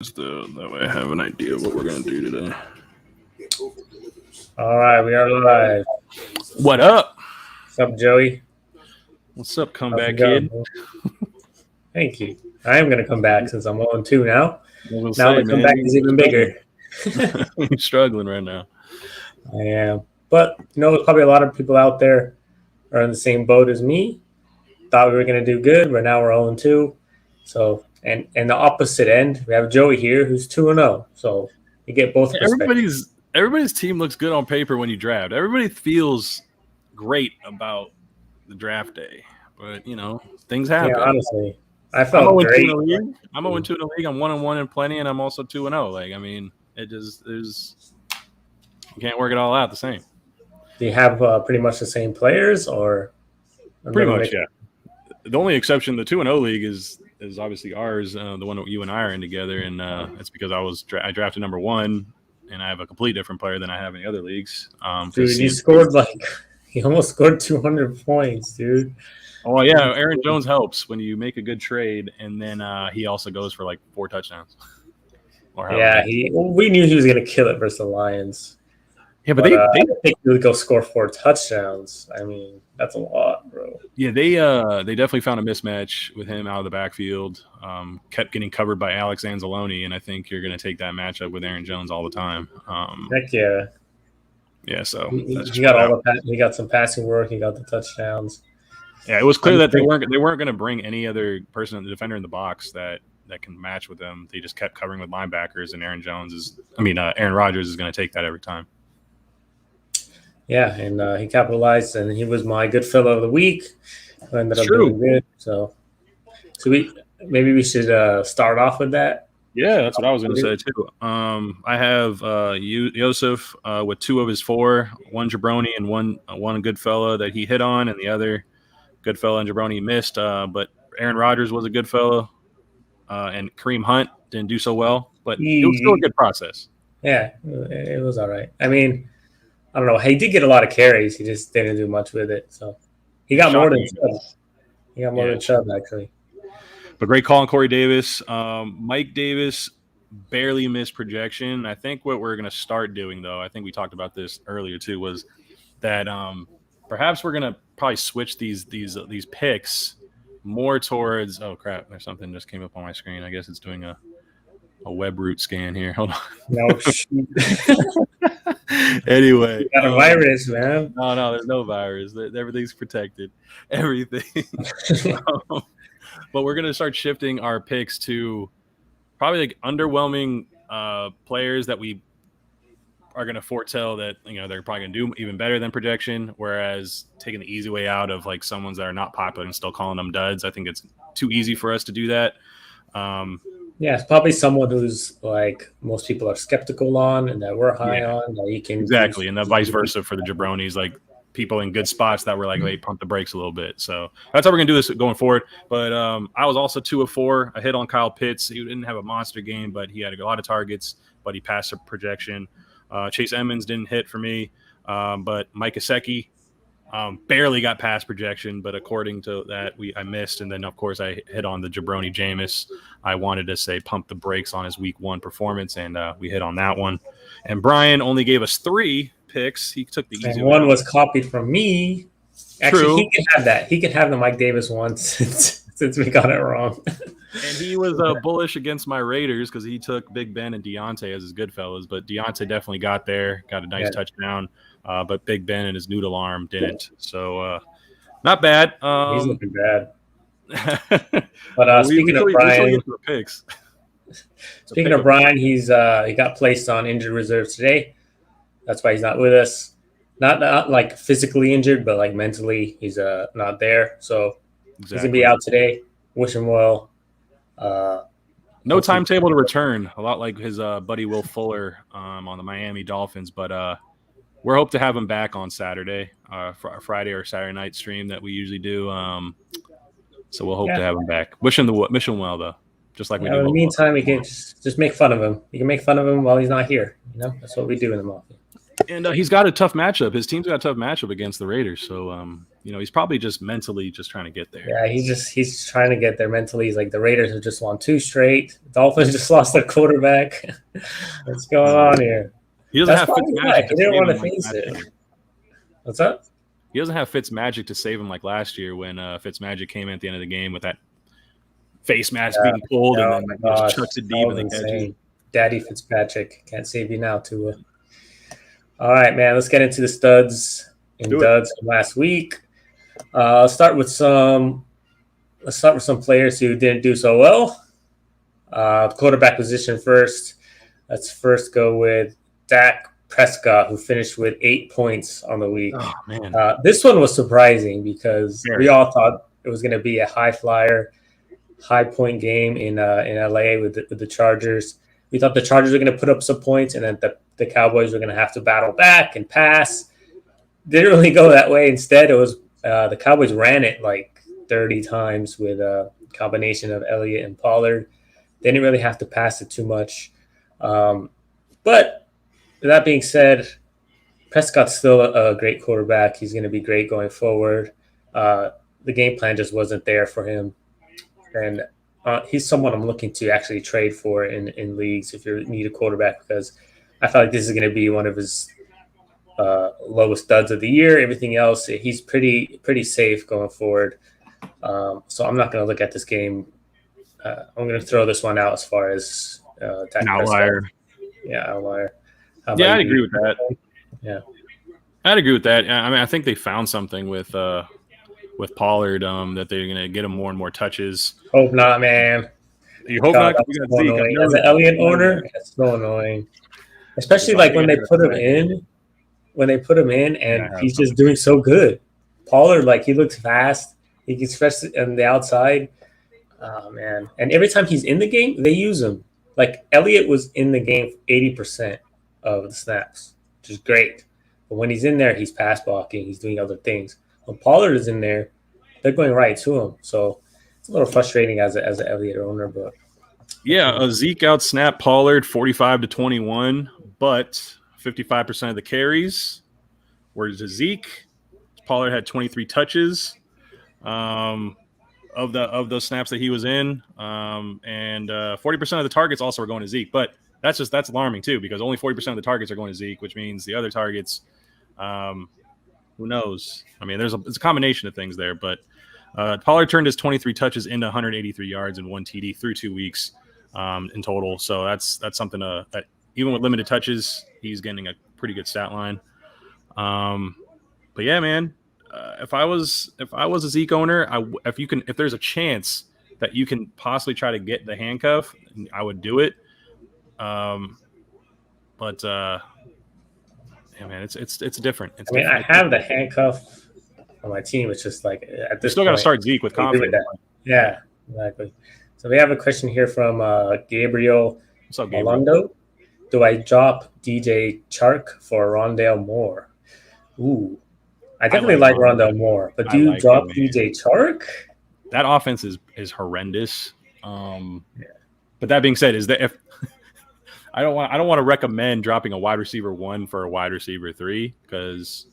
That way I have an idea of what we're going to do today. All right, we are live. What up? What's up, Joey? What's up, comeback How's it kid? going? Thank you. I am going to come back since I'm 0-2 now. Now The comeback is even bigger. I'm struggling right now. I am. But, there's probably a lot of people out there are in the same boat as me. Thought we were going to do good, but now we're 0-2. So, and the opposite end, we have Joey here who's 2-0. So, you get both perspectives. Everybody's team looks good on paper when you draft. Everybody feels great about the draft day. But, things happen. Yeah, honestly. I felt great. I'm 0-2 in the league. I'm 1-1 in plenty, and I'm also 2-0. It just is. You can't work it all out the same. Do you have pretty much the same players, or pretty much? Yeah. The only exception, the 2-0 league is obviously ours, the one that you and I are in together, and it's because I drafted number 1, and I have a complete different player than I have in the other leagues. Dude, he almost scored 200 points, dude. Oh yeah, Aaron Jones helps when you make a good trade, and then he also goes for like 4 touchdowns. We knew he was going to kill it versus the Lions. Yeah, but they think he would go score 4 touchdowns. I mean, that's a lot, bro. Yeah, they definitely found a mismatch with him out of the backfield. Kept getting covered by Alex Anzalone, and I think you're going to take that matchup with Aaron Jones all the time. Heck yeah. Yeah, so he got some passing work. He got the touchdowns. Yeah, it was clear that they weren't going to bring any other person, the defender in the box that can match with them. They just kept covering with linebackers, and Aaron Rodgers is going to take that every time. Yeah, and he capitalized, and he was my good fellow of the week. I ended up doing good. So maybe we should start off with that. Yeah, that's what I was going to say too. I have Yosef with 2 of his 4, one jabroni and one good fella that he hit on, and the other good fella and jabroni missed. But Aaron Rodgers was a good fellow, and Kareem Hunt didn't do so well, but it was still a good process. Yeah, it was all right. I mean, I don't know. He did get a lot of carries. He just didn't do much with it. So he got more than Chubb. He got more than Chubb, actually. But great call on Corey Davis. Mike Davis barely missed projection. I think what we're going to start doing, though, I think we talked about this earlier too, was that perhaps we're going to probably switch these picks more towards. Oh crap! There's something just came up on my screen. I guess it's doing a web root scan here. Hold on. No shoot. Anyway, you got a virus, man. No, there's no virus. Everything's protected. Everything. But we're gonna start shifting our picks to probably like underwhelming players that we are gonna foretell that they're probably gonna do even better than projection. Whereas taking the easy way out of like someone's that are not popular and still calling them duds, I think it's too easy for us to do that. Yeah, it's probably someone who's like most people are skeptical on and that we're high on. That you can exactly, and the vice versa for the jabronis, like people in good spots that were like, hey, pump the brakes a little bit. So that's how we're gonna do this going forward. But I was also 2 of 4. I hit on Kyle Pitts. He didn't have a monster game, but he had a lot of targets, but he passed a projection. Chase Edmonds didn't hit for me, but Mike Gesicki barely got past projection, but according to that, I missed. And then, of course, I hit on the jabroni Jameis. I wanted to say pump the brakes on his week 1 performance, and we hit on that one. And Brian only gave us 3 picks. He took the easy one. Was copied from me. Actually, True. He can have that. He can have the Mike Davis one since we got it wrong. And he was bullish against my Raiders because he took Big Ben and Deontay as his good fellas. But Deontay definitely got there, got a nice touchdown. But Big Ben and his noodle arm didn't. So not bad. He's looking bad. But speaking of Brian, he got placed on injured reserve today. That's why he's not with us. Not like physically injured, but like mentally, he's not there. So He's gonna be out today. Wish him well. No timetable to return. A lot like his buddy Will Fuller on the Miami Dolphins, but we're hope to have him back on Saturday, Friday or Saturday night stream that we usually do. So we'll hope to have him back. Wish him well though, just like we do. In the meantime, we can just make fun of him. You can make fun of him while he's not here. That's what we do in the Mafia. And he's got a tough matchup. His team's got a tough matchup against the Raiders. So, he's probably just mentally just trying to get there. Yeah, he's trying to get there mentally. He's like, the Raiders have just won 2 straight. The Dolphins just lost their quarterback. What's going on here? He doesn't have Fitzmagic. He didn't want to face it. What's up? He doesn't have Fitzmagic to save him like last year when Fitzmagic came in at the end of the game with that face mask being pulled and then just chucks it deep and they catch it. Daddy Fitzpatrick can't save you now, Tua. All right, man. Let's get into the studs and duds from last week. Let's start with some players who didn't do so well. Quarterback position first. Let's first go with Dak Prescott, who finished with 8 points on the week. Oh, man. This one was surprising because we all thought it was going to be a high flyer, high point game in LA with the Chargers. We thought the Chargers were going to put up some points, and then the Cowboys were going to have to battle back and pass. Didn't really go that way. Instead, it was the Cowboys ran it like 30 times with a combination of Elliott and Pollard. They didn't really have to pass it too much. But that being said, Prescott's still a great quarterback. He's going to be great going forward. The game plan just wasn't there for him. And he's someone I'm looking to actually trade for in leagues if you need a quarterback, because I feel like this is going to be one of his lowest studs of the year. Everything else, he's pretty safe going forward. So I'm not going to look at this game. I'm going to throw this one out as far as an outlier. Yeah, outlier. Yeah, I'd agree with that. Yeah, I'd agree with that. I mean, I think they found something with Pollard that they're going to get him more and more touches. Hope not, man. You hope not? That's so annoying. As an Elliott owner, that's so annoing. Especially like when they put him in. When they put him in, and he's just doing so good. Pollard, like, he looks fast. He gets fresh on the outside. Oh, man. And every time he's in the game, they use him. Like, Elliott was in the game 80% of the snaps, which is great. But when he's in there, he's pass blocking. He's doing other things. When Pollard is in there, they're going right to him. So it's a little frustrating as an Elliott owner. But yeah, Zeke out-snapped Pollard 45-21, but 55% of the carries were to Zeke. Pollard had 23 touches of those snaps that he was in, and 40% of the targets also were going to Zeke. But that's alarming too, because only 40% of the targets are going to Zeke, which means the other targets, who knows? I mean, it's a combination of things there. But Pollard turned his 23 touches into 183 yards and 1 TD through 2 weeks in total. So that's something that even with limited touches, he's getting a pretty good stat line. But yeah, man, if I was a Zeke owner, if there's a chance that you can possibly try to get the handcuff, I would do it. But yeah, man, it's different. I have the handcuff on my team. It's just like at this still got to start Zeke with confidence. Yeah, exactly. So we have a question here from Gabriel. What's up, Gabriel? Malondo. Do I drop DJ Chark for Rondale Moore? Ooh, I definitely like Rondale Moore, but do you drop DJ Chark? That offense is horrendous. But that being said, if I don't want to recommend dropping a wide receiver 1 for a wide receiver 3, because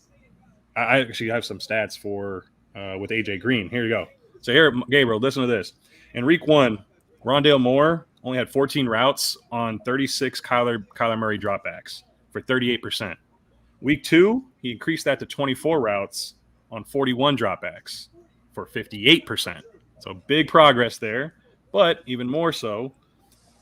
I actually have some stats for with AJ Green. Here you go. So here, Gabriel, listen to this. In week 1, Rondale Moore only had 14 routes on 36 Kyler Murray dropbacks for 38%. Week 2, he increased that to 24 routes on 41 dropbacks for 58%. So big progress there. But even more so,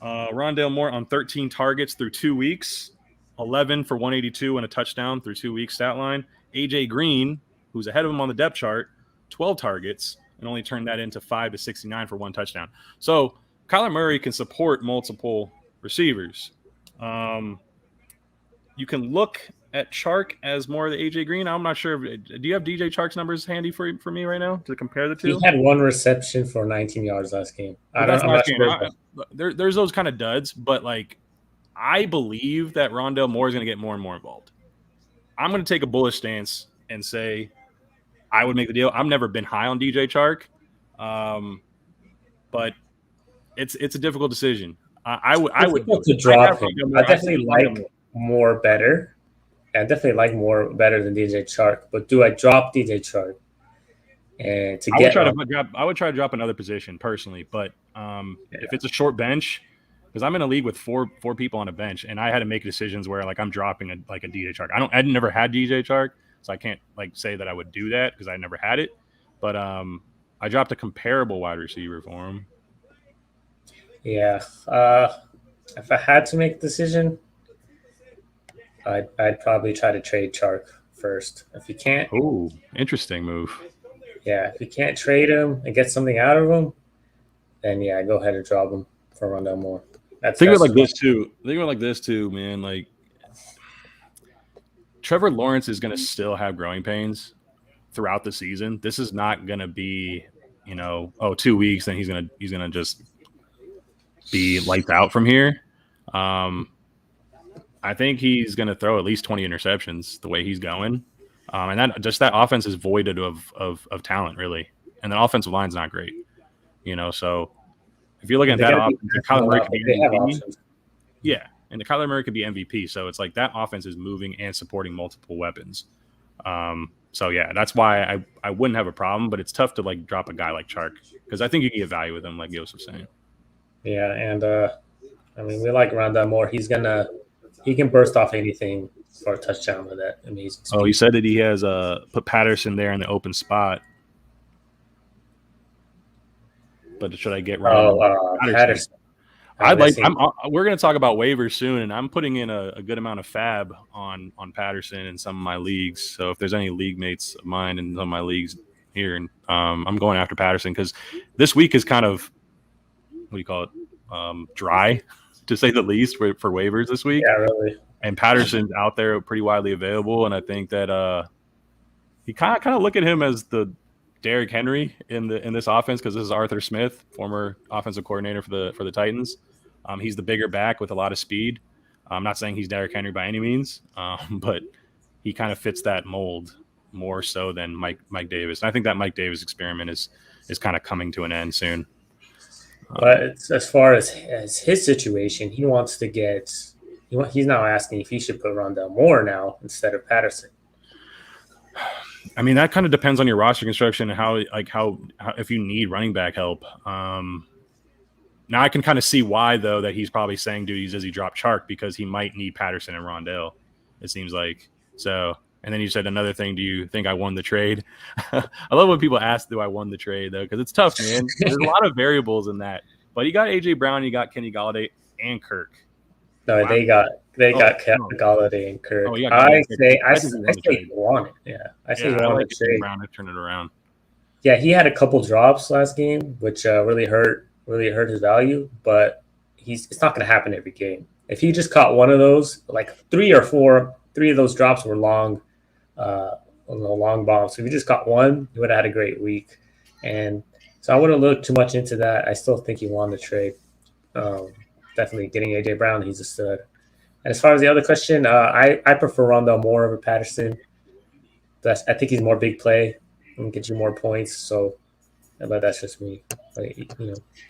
Rondale Moore on 13 targets through 2 weeks, 11 for 182 and a touchdown through 2 weeks stat line. AJ Green, who's ahead of him on the depth chart, 12 targets, and only turned that into 5-69 for 1 touchdown. So Kyler Murray can support multiple receivers. You can look at Chark as more of the AJ Green. I'm not sure. Do you have DJ Chark's numbers handy for me right now to compare the two? He had 1 reception for 19 yards last game. There's those kind of duds, but like I believe that Rondale Moore is going to get more and more involved. I'm going to take a bullish stance and say I would make the deal. I've never been high on DJ Chark, but it's a difficult decision. I would to drop him. I definitely like Moore better. I definitely like more better than DJ Chark. But do I drop DJ Chark and to I would get try to on? drop. I would try to drop another position personally, but Yeah, if it's a short bench, because I'm in a league with four people on a bench, and I had to make decisions where like I'm dropping a DJ Chark. I never had DJ Chark, so I can't like say that I would do that because I never had it. But I dropped a comparable wide receiver for him. yeah. If I had to make a decision, I'd probably try to trade Chark first. If you can't, Oh, interesting move. yeah, if you can't trade him and get something out of him, then yeah, go ahead and drop him for Rondell Moore. Think of it like this too. Think of it like this too, man. Like Trevor Lawrence is going to still have growing pains throughout the season. This is not going to be, 2 weeks, then he's gonna just be lights out from here. I think he's going to throw at least 20 interceptions the way he's going. And that offense is voided of talent, really. And the offensive line's not great, so if you're looking at that offense, Kyler Murray could be MVP. Yeah, and the Kyler Murray could be MVP. So it's like that offense is moving and supporting multiple weapons. So yeah, that's why I wouldn't have a problem, but it's tough to like drop a guy like Chark because I think you can get value with him, like Yos was saying. Yeah, and we like Rondell Moore. He can burst off anything for a touchdown with that amazing speed. Oh, he said that he has put Patterson there in the open spot. But should I get Patterson? We're going to talk about waivers soon, and I'm putting in a good amount of fab on Patterson in some of my leagues. So if there's any league mates of mine in some of my leagues here, and I'm going after Patterson because this week is kind of dry, to say the least, for waivers this week. Yeah, really. And Patterson's out there pretty widely available, and I think that you kind of look at him as the Derrick Henry in this offense because this is Arthur Smith, former offensive coordinator for the Titans. He's the bigger back with a lot of speed. I'm not saying he's Derrick Henry by any means, but he kind of fits that mold more so than Mike Davis. And I think that Mike Davis experiment is kind of coming to an end soon. But as far as his situation, he wants to get. He's now asking if he should put Rondell Moore now instead of Patterson. I mean, that kind of depends on your roster construction and how if you need running back help. Now I can kind of see why though that he's probably saying, "Dude, does he drop Chark?" Because he might need Patterson and Rondell. It seems like so. And then you said another thing. Do you think I won the trade? I love when people ask, "Do I won the trade?" Though, because it's tough, man. There's a lot of variables in that. But you got AJ Brown, you got Kenny Golladay, and Kirk. No, wow. they got Golladay and Kirk. Oh, I say he won it. Yeah, I say he won the trade. Brown to turn it around. Yeah, he had a couple drops last game, which really hurt his value. But it's not going to happen every game. If he just caught one of those, like 3 of those drops were long bombs. So if he just caught one, he would have had a great week. And so I wouldn't look too much into that. I still think he won the trade. Definitely getting AJ Brown, he's a stud. And as far as the other question, I prefer Rondell Moore over Patterson. I think he's more big play and get you more points. So, but that's just me.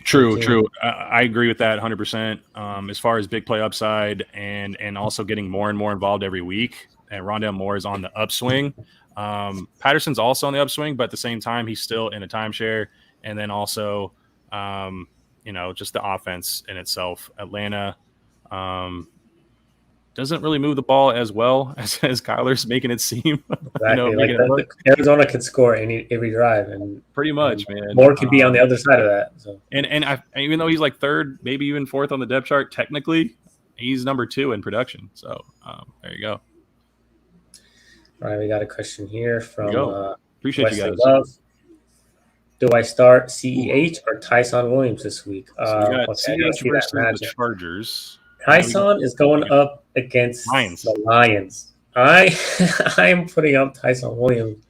True. I agree with that 100%. As far as big play upside and also getting more and more involved every week, and Rondell Moore is on the upswing. Patterson's also on the upswing, but at the same time, he's still in a timeshare. And then also, just the offense in itself. Atlanta doesn't really move the ball as well as Kyler's making it seem. Exactly. Arizona could score every drive, and pretty much, man. Moore could be on the other side of that. So. And even though he's like third, maybe even fourth on the depth chart, technically, he's number 2 in production. So there you go. All right, we got a question here from appreciate Wesley you guys. Love. Do I start CEH or Tyson Williams this week? So we got CEH versus the Chargers. Tyson is going up against the Lions. I am putting up Tyson Williams.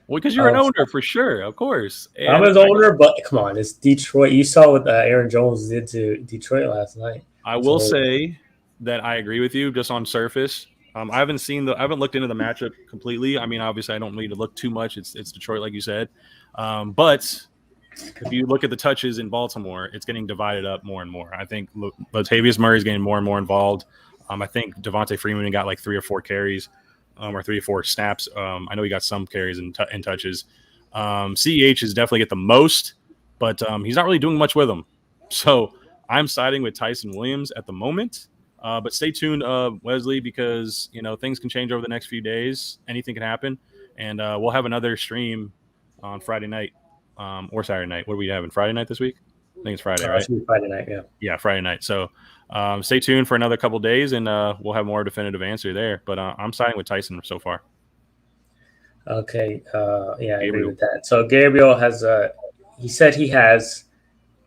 Well, because you're an owner for sure, of course. And I'm an owner, but come on, it's Detroit. You saw what Aaron Jones did to Detroit last night. I will say that I agree with you just on surface. I haven't looked into the matchup completely. I mean, obviously, I don't need to look too much. It's Detroit, like you said. But if you look at the touches in Baltimore, it's getting divided up more and more. I think Latavius Murray is getting more and more involved. I think Devontae Freeman got like 3 or 4 carries. or 3 or 4 snaps. I know he got some carries and touches. CEH is definitely get the most, but he's not really doing much with them. So I'm siding with Tyson Williams at the moment. But stay tuned, Wesley, because things can change over the next few days. Anything can happen, and we'll have another stream on Friday night or Saturday night. What are we having? Friday night this week? I think it's Friday, right? It should be Friday night, yeah. Yeah, Friday night. So stay tuned for another couple days, and we'll have more definitive answer there. But I'm siding with Tyson so far. Okay. Yeah, I agree with that. So Gabriel has he said he has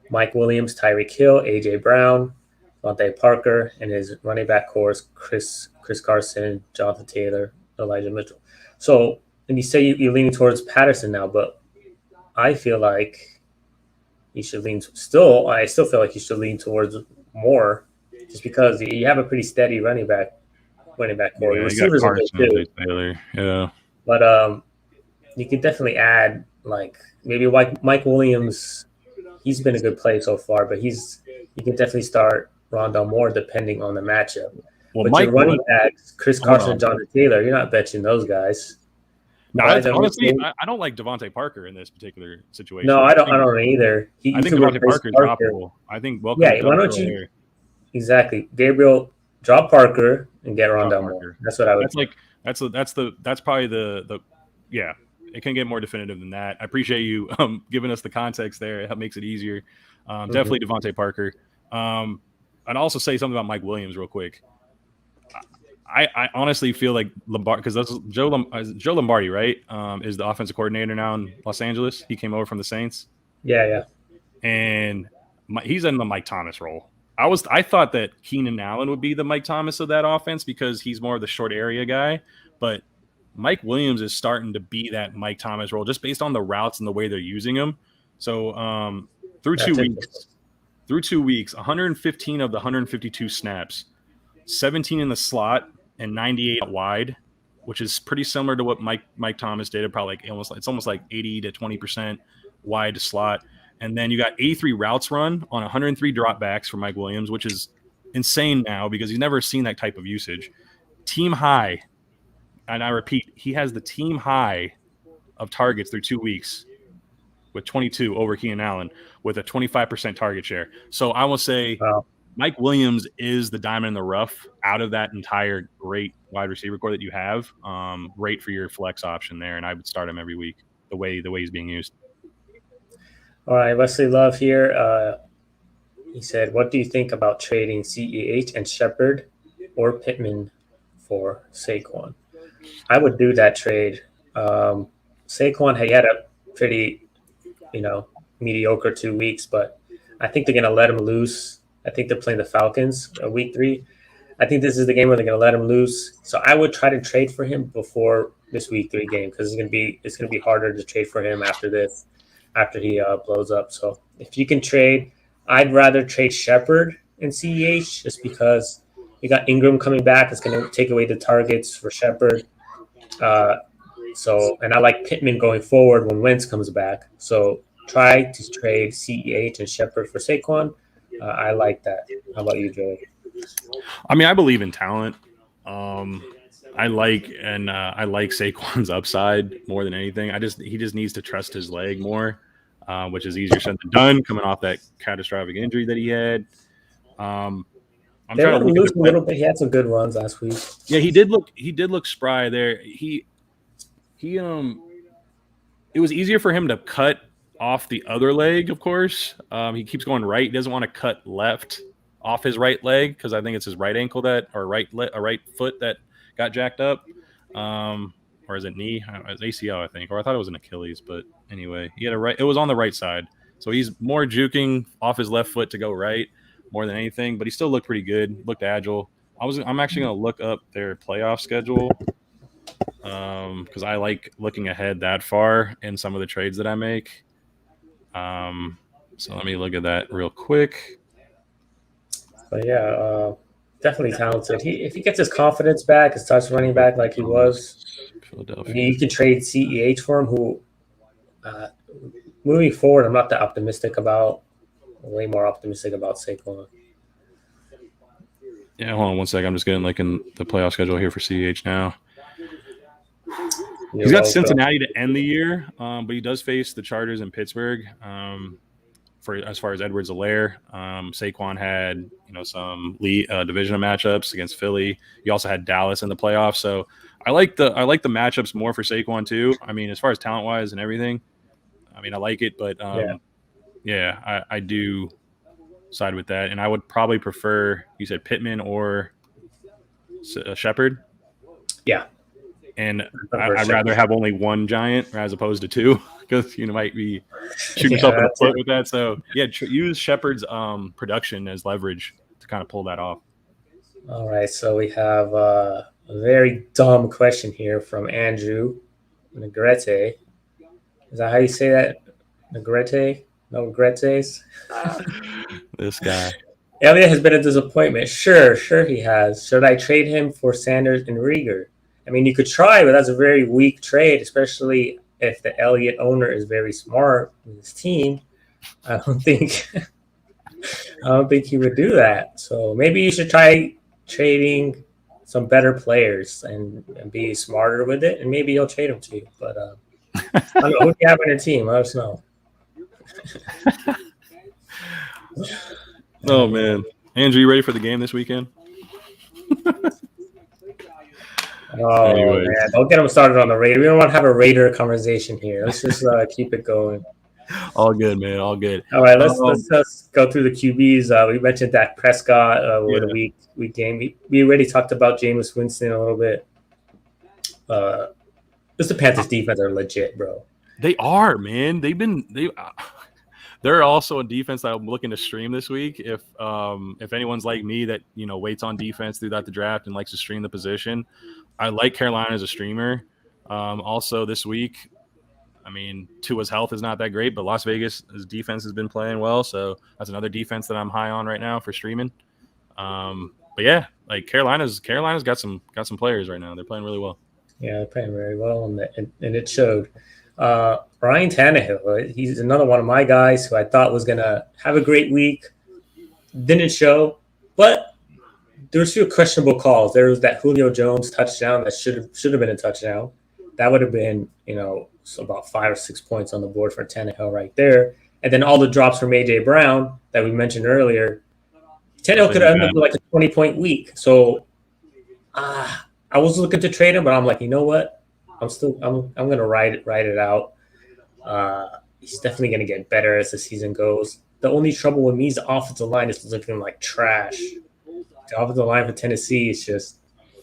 Mike Williams, Tyreek Hill, AJ Brown, Devontae Parker, and his running back core is Chris Carson, Jonathan Taylor, Elijah Mitchell. So, and you say you're leaning towards Patterson now, but I feel like he should lean. I still feel like he should lean towards more, just because you have a pretty steady running back core. Yeah, Receivers are good too. Taylor. Yeah, but you could definitely add like maybe Mike Williams. He's been a good play so far, but you can definitely start Rondell Moore depending on the matchup. Well, but your running backs, Chris Carson and Jonathan Taylor, you're not benching those guys. No, honestly, I don't like Devontae Parker in this particular situation. No, I don't either. I think Devontae Parker is droppable. I think welcome. Yeah, why don't you? Exactly, Gabriel, drop Parker and get Rondell Moore. That's what I would. That's probably the yeah. It can get more definitive than that. I appreciate you giving us the context there. It makes it easier. Definitely Devontae Parker. I'd also say something about Mike Williams real quick. I honestly feel like Lombardi, because that's Joe Lombardi, right? Is the offensive coordinator now in Los Angeles. He came over from the Saints. Yeah. And he's in the Mike Thomas role. I thought that Keenan Allen would be the Mike Thomas of that offense because he's more of the short area guy, but Mike Williams is starting to be that Mike Thomas role just based on the routes and the way they're using him. So through 2 weeks, 115 of the 152 snaps, 17 in the slot and 98 out wide, which is pretty similar to what Mike Thomas did. It's almost like 80 to 20% wide to slot. And then you got 83 routes run on 103 dropbacks for Mike Williams, which is insane now because he's never seen that type of usage. Team high. And I repeat, he has the team high of targets through 2 weeks with 22 over Keenan Allen with a 25% target share. So I will say Mike Williams is the diamond in the rough out of that entire great wide receiver core that you have. Great for your flex option there, and I would start him every week the way he's being used. All right, Wesley Love here. He said, what do you think about trading CEH and Shepard or Pittman for Saquon? I would do that trade. Saquon, he had a pretty, mediocre 2 weeks, but I think they're going to let him loose. I think they're playing the Falcons week 3. I think this is the game where they're going to let him loose. So I would try to trade for him before this week 3 game because it's going to be harder to trade for him after he blows up. So if you can trade, I'd rather trade Shepard and CEH just because you got Ingram coming back. It's going to take away the targets for Shepard. And I like Pittman going forward when Wentz comes back. So try to trade CEH and Shepard for Saquon. I like that. How about you, Joey? I mean, I believe in talent. I like Saquon's upside more than anything. He just needs to trust his leg more, which is easier said than done coming off that catastrophic injury that he had. I'm trying to lose a little bit. He had some good runs last week. Yeah, he did look spry there. It was easier for him to cut off the other leg, of course. He keeps going right. He doesn't want to cut left off his right leg because I think it's his right ankle right foot that got jacked up. Or is it knee? It's ACL, I think. Or I thought it was an Achilles, but anyway, he had it was on the right side. So he's more juking off his left foot to go right more than anything, but he still looked pretty good, looked agile. I'm actually going to look up their playoff schedule because I like looking ahead that far in some of the trades that I make. So let me look at that real quick. But yeah, definitely talented. If he gets his confidence back, his touch running back like he was, you can trade CEH for him. Who moving forward, I'm not that optimistic about. Way more optimistic about Saquon. Yeah, hold on one sec. I'm just getting in the playoff schedule here for CEH now. He's got Cincinnati to end the year, but he does face the Chargers in Pittsburgh. For as far as Edwards-Helaire, Saquon had some divisional matchups against Philly. He also had Dallas in the playoffs, so I like the matchups more for Saquon too. I mean, as far as talent wise and everything, I mean I like it, but I do side with that, and I would probably prefer you said Pittman or Shepard. Yeah. And I'd rather have only one giant as opposed to two because you might be shooting yourself in the foot with that. So, use Shepard's production as leverage to kind of pull that off. All right. So we have a very dumb question here from Andrew Negrete. Is that how you say that? Negrete? No regretes? This guy. Elliott has been a disappointment. Sure he has. Should I trade him for Sanders and Rieger? I mean, you could try, but that's a very weak trade, especially if the Elliott owner is very smart with his team. I don't think he would do that. So maybe you should try trading some better players and be smarter with it, and maybe he'll trade them to you. But I don't know. Who do you have on your team? Let us know. Oh man, Andrew, you ready for the game this weekend? Oh man, don't get him started on the Raider. We don't want to have a Raider conversation here. Let's just keep it going. All good, man. All good. All right, let's go through the QBs. We mentioned Dak Prescott with a week game. We already talked about Jameis Winston a little bit. Just the Panthers defense are legit, bro. They are, man. They're also a defense that I'm looking to stream this week. If anyone's like me that waits on defense throughout the draft and likes to stream the position, I like Carolina as a streamer. Also this week, I mean, Tua's health is not that great, but Las Vegas' defense has been playing well, so that's another defense that I'm high on right now for streaming. But yeah, like Carolina's got some players right now. They're playing really well. Yeah, they're playing very well, and it showed. Ryan Tannehill, he's another one of my guys who I thought was going to have a great week. Didn't show, but there was a few questionable calls. There was that Julio Jones touchdown that should have been a touchdown. That would have been, about 5 or 6 points on the board for Tannehill right there. And then all the drops from A.J. Brown that we mentioned earlier. Tannehill could have ended up with like a 20-point week. So I was looking to trade him, but I'm like, you know what? I'm going to ride it out. He's definitely going to get better as the season goes. The only trouble with me is the offensive line is looking like trash. The offensive line for Tennessee is just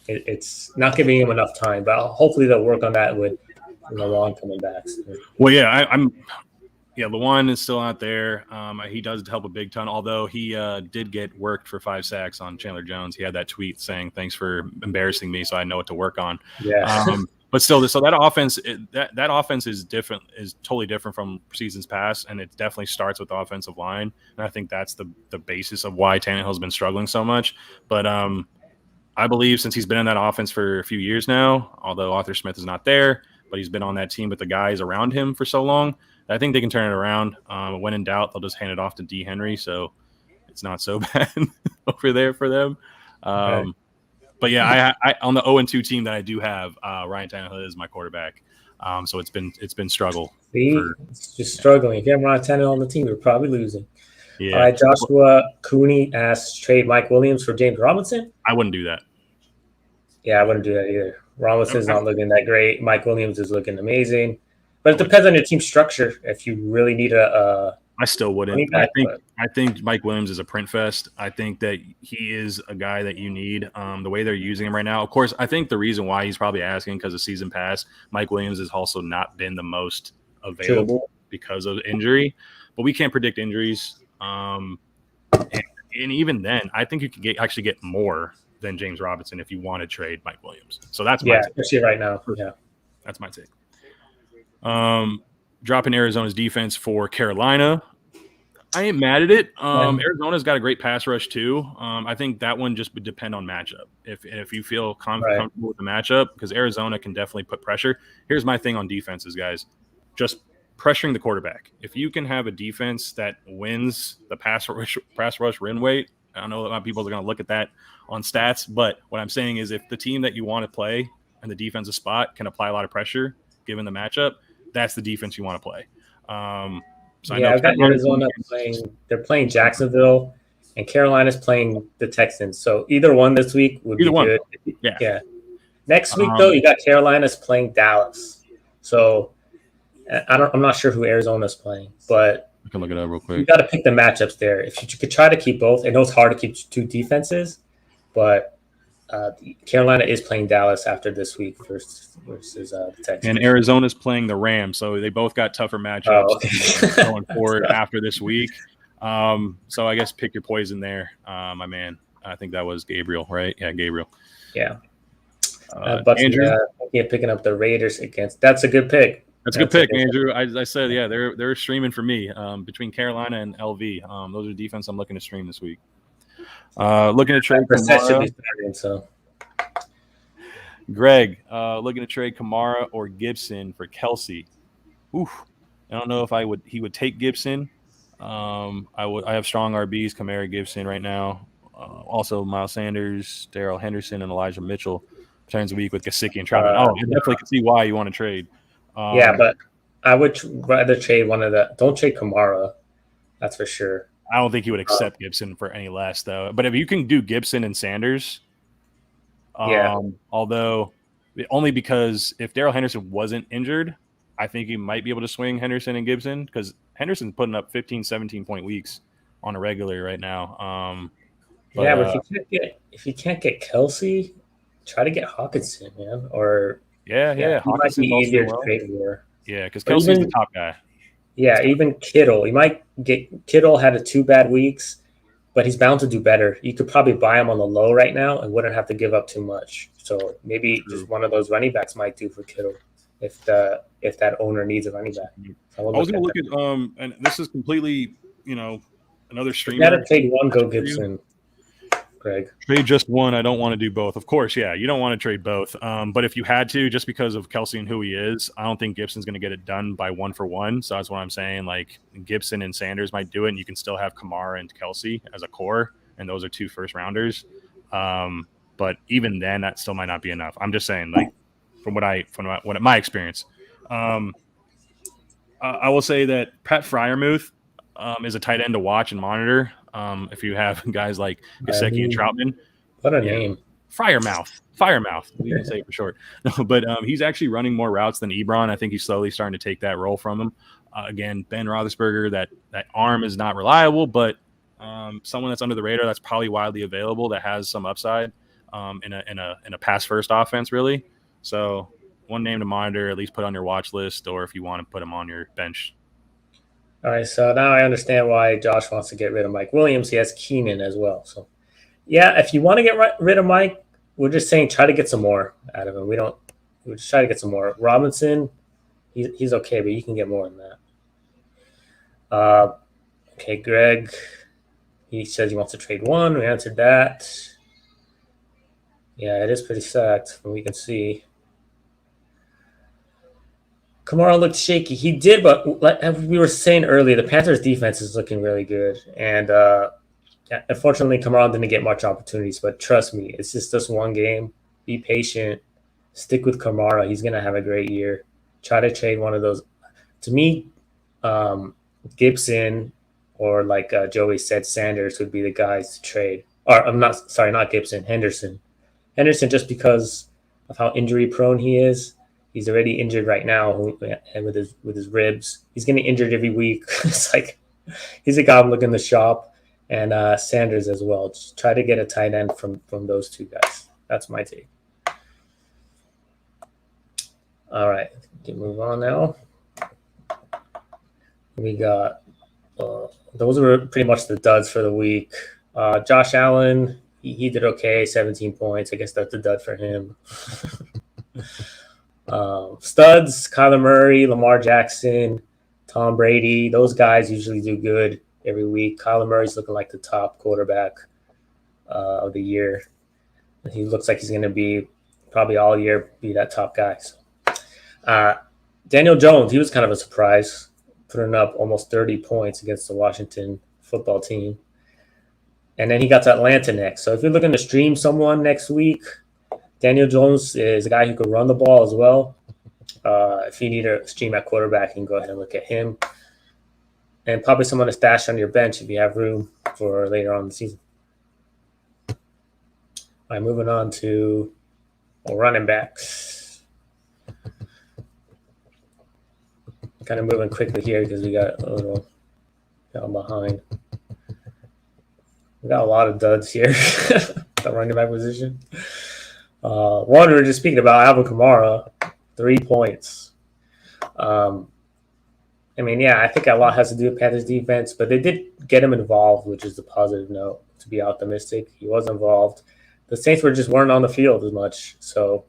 it's not giving him enough time. But hopefully they'll work on that with Lawan coming back. Well, yeah, Lawan is still out there. He does help a big ton, although he did get worked for 5 sacks on Chandler Jones. He had that tweet saying, "Thanks for embarrassing me, so I know what to work on." Yeah. But still, so that offense, that offense is totally different from seasons past, and it definitely starts with the offensive line. And I think that's the basis of why Tannehill's been struggling so much. But I believe since he's been in that offense for a few years now, although Arthur Smith is not there, but he's been on that team with the guys around him for so long, I think they can turn it around. When in doubt, they'll just hand it off to D. Henry, so it's not so bad over there for them. Okay. But yeah, I on the 0-2 team that I do have, Ryan Tannehill is my quarterback. So it's been struggle. See, it's just struggling. If you have Ryan Tannehill on the team, you're probably losing. Yeah. All right, Joshua Cooney asks, trade Mike Williams for James Robinson? I wouldn't do that. Yeah, I wouldn't do that either. Robinson's not looking that great. Mike Williams is looking amazing. But it depends on your team structure. If you really need I still wouldn't. I think Mike Williams is a print fest. I think that he is a guy that you need. The way they're using him right now, of course, I think the reason why he's probably asking because of season pass, Mike Williams has also not been the most available because of injury. But we can't predict injuries. And even then, I think you could actually get more than James Robinson if you want to trade Mike Williams. So that's my take. Especially right now. Yeah, that's my take. Dropping Arizona's defense for Carolina. I ain't mad at it. Arizona's got a great pass rush too. I think that one just would depend on matchup. If you feel comfortable with the matchup, because Arizona can definitely put pressure. Here's my thing on defenses, guys. Just pressuring the quarterback. If you can have a defense that wins the pass rush win weight, I don't know a lot of people are going to look at that on stats, but what I'm saying is if the team that you want to play and the defensive spot can apply a lot of pressure, given the matchup, that's the defense you want to play. So I Yeah, know I've got Carolina's Arizona playing. They're playing Jacksonville, and Carolina's playing the Texans. So either one this week would either be one. good. Yeah. Yeah. Next week though, you got Carolina's playing Dallas. So I'm not sure who Arizona's playing, but I can look it up real quick. you got to pick the matchups there. If you could try to keep both, I know it's hard to keep two defenses, but Carolina is playing Dallas after this week versus the Texans. And Arizona's playing the Rams, so they both got tougher matchups going forward after this week. So I guess pick your poison there, my man. I think that was Gabriel, right? Yeah, Gabriel. Yeah. But Andrew, picking up the Raiders against. That's a good pick. That's a good pick, Andrew. I said, yeah, they're streaming for me between Carolina and LV. Those are defense I'm looking to stream this week. Looking to trade Kamara. So. Greg, looking to trade Kamara or Gibson for Kelsey. Oof. I don't know if he would take Gibson. I have strong RBs, Kamara, Gibson right now. Also Miles Sanders, Darrell Henderson, and Elijah Mitchell. Turns a week with Gaskin and Troutman. I definitely can see why you want to trade. Yeah, but I would rather trade one of the. Don't trade Kamara. That's for sure. I don't think he would accept Gibson for any less, though. But if you can do Gibson and Sanders, although only because if Darrell Henderson wasn't injured, I think he might be able to swing Henderson and Gibson because Henderson's putting up 15, 17-point weeks on a regular right now. But if you can't get Kelsey, try to get Hawkinson, man. Or Hawkinson's might be easier to trade for. Yeah, because Kelsey's the top guy. Yeah, even Kittle. You might get Kittle had 2 bad weeks, but he's bound to do better. You could probably buy him on the low right now and wouldn't have to give up too much. So maybe just one of those running backs might do for Kittle if that owner needs a running back. So I was going to look at and this is completely another streamer. You got to take one, go Gibson. Greg. Trade just one. I don't want to do both. Of course, yeah, you don't want to trade both. But if you had to, just because of Kelsey and who he is, I don't think Gibson's going to get it done by 1-for-1. So that's what I'm saying. Like Gibson and Sanders might do it, and you can still have Kamara and Kelsey as a core, and those are 2 first-rounders. But even then, that still might not be enough. I'm just saying, like from my experience, I will say that Pat Freiermuth is a tight end to watch and monitor. If you have guys like Gaskin and Troutman. What a name. Firemouth. We can say it for short. No, but he's actually running more routes than Ebron. I think he's slowly starting to take that role from him. Again, Ben Roethlisberger, that arm is not reliable, but someone that's under the radar that's probably widely available that has some upside in a pass-first offense, really. So one name to monitor, at least put on your watch list, or if you want to put him on your bench. All right, so now I understand why Josh wants to get rid of Mike Williams. He has Keenan as well. So, yeah, if you want to get rid of Mike, we're just saying try to get some more out of him. We just try to get some more. Robinson, he's okay, but you can get more than that. Okay, Greg, he says he wants to trade one. We answered that. Yeah, it is pretty stacked from what we can see. Kamara looked shaky. He did, but like we were saying earlier, the Panthers' defense is looking really good. And unfortunately, Kamara didn't get much opportunities. But trust me, it's just this one game. Be patient. Stick with Kamara. He's going to have a great year. Try to trade one of those. To me, Gibson or like Joey said, Sanders would be the guys to trade. Or not Gibson, Henderson. Henderson, just because of how injury prone he is. He's already injured right now, and with his ribs, he's getting injured every week. It's like he's a guy I'm looking to shop, and Sanders as well. Just try to get a tight end from those 2 guys. That's my take. All right, can move on now. We got those were pretty much the duds for the week. Josh Allen, he did okay, 17 points. I guess that's a dud for him. Studs, Kyler Murray, Lamar Jackson, Tom Brady, those guys usually do good every week. Kyler Murray's looking like the top quarterback of the year. He looks like he's going to be probably all year be that top guy. So, Daniel Jones, he was kind of a surprise, putting up almost 30 points against the Washington football team. And then he got to Atlanta next. So if you're looking to stream someone next week, Daniel Jones is a guy who could run the ball as well. If you need a stream at quarterback, you can go ahead and look at him. And probably someone to stash on your bench if you have room for later on in the season. All right, moving on to running backs. Kind of moving quickly here because we got a little down behind. We got a lot of duds here. The running back position. One we were just speaking about, Alvin Kamara, 3 points. I mean, yeah, I think a lot has to do with Panthers defense, but they did get him involved, which is the positive note to be optimistic. He was involved. The Saints weren't on the field as much, so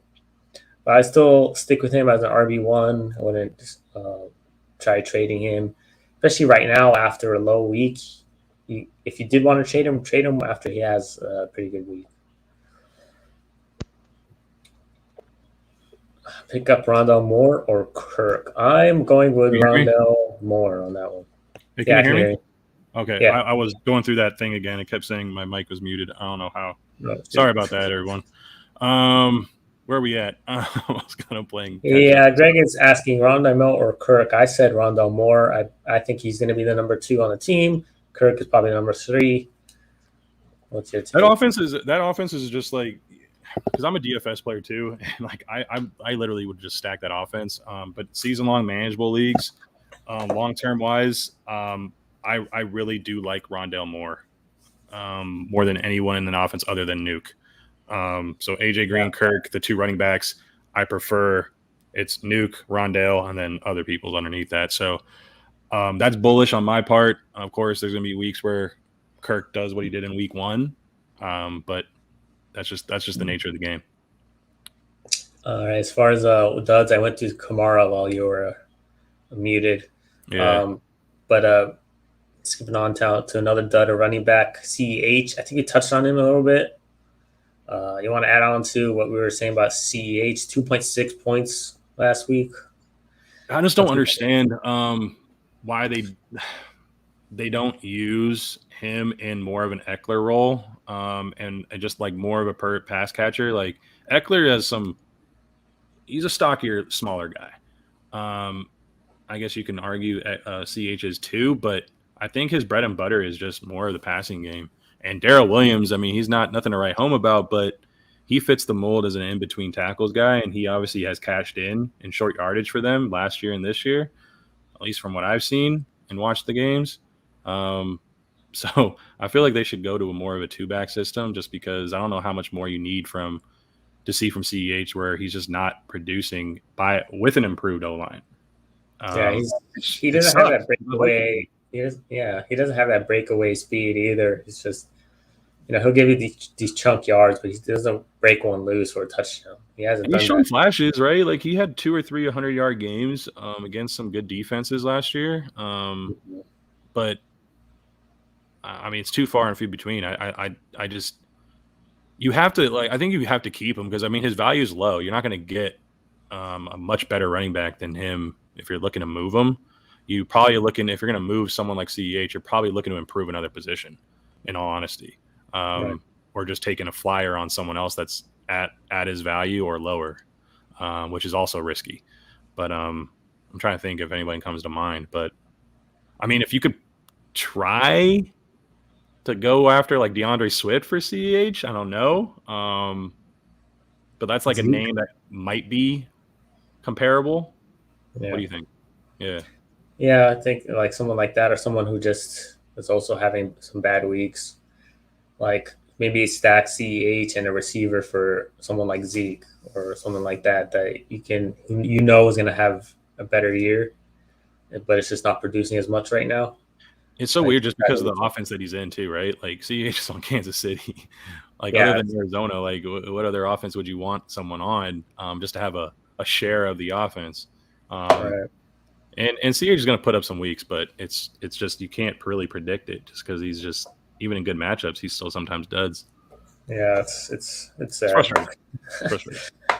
but I still stick with him as an RB1. I wouldn't try trading him, especially right now after a low week. If you did want to trade him after he has a pretty good week. Pick up Rondell Moore or Kirk. I'm going with Rondell Moore on that one. Hey, can you hear me? me? Okay. Yeah. I was going through that thing again. It kept saying my mic was muted. I don't know how. No, Sorry about that, everyone. Where are we at? I was kind of playing. Yeah, Greg is asking Rondell Moore or Kirk. I said Rondell Moore. I think he's going to be the number 2 on the team. Kirk is probably number 3. What's your take? That offense is just like, because I'm a DFS player too, and like I literally would just stack that offense. But season-long manageable leagues, long-term wise, I really do like Rondell Moore more than anyone in an offense other than Nuke. So AJ Green, Kirk, the 2 running backs, I prefer. It's Nuke, Rondell, and then other people's underneath that. So that's bullish on my part. Of course, there's going to be weeks where Kirk does what he did in week 1, but that's just the nature of the game. All right. As far as duds, I went to Kamara while you were muted. Yeah. But skipping on to another dud, a running back, CEH. I think you touched on him a little bit. You want to add on to what we were saying about CEH? 2.6 points last week. I just don't understand why they don't use him in more of an Eckler role, and just like more of a pass catcher. Like Eckler has he's a stockier, smaller guy. I guess you can argue CH is too, but I think his bread and butter is just more of the passing game. And Darrell Williams, I mean, he's nothing to write home about, but he fits the mold as an in-between tackles guy, and he obviously has cashed in short yardage for them last year and this year, at least from what I've seen and watched the games. So I feel like they should go to more of a 2-back system, just because I don't know how much more you need to see from CEH, where he's just not producing with an improved O-line. He doesn't have that breakaway. He doesn't have that breakaway speed either. It's just, he'll give you these chunk yards, but he doesn't break one loose or a touchdown. He hasn't. He's shown flashes, right? Like he had 2 or 3 100-yard games against some good defenses last year. But I mean, it's too far and few between. I just, you have to I think you have to keep him, because I mean his value is low. You're not going to get a much better running back than him if you're looking to move him. You probably if you're going to move someone like CEH, you're probably looking to improve another position, in all honesty, right. Or just taking a flyer on someone else that's at his value or lower, which is also risky. But I'm trying to think if anybody comes to mind. But I mean, if you could try to go after like DeAndre Swift for CEH, I don't know. But that's like a name that might be comparable. Yeah. What do you think? Yeah. Yeah, I think like someone like that, or someone who just is also having some bad weeks. Like maybe stack CEH and a receiver for someone like Zeke or someone like that you can is going to have a better year, but it's just not producing as much right now. It's so weird just because of the offense that he's in too, right? Like CEH is on Kansas City. Other than Arizona, like what other offense would you want someone on just to have a share of the offense? Right. And CH is going to put up some weeks, but it's just you can't really predict it, just because he's just, even in good matchups, he's still sometimes duds. Yeah, it's frustrating.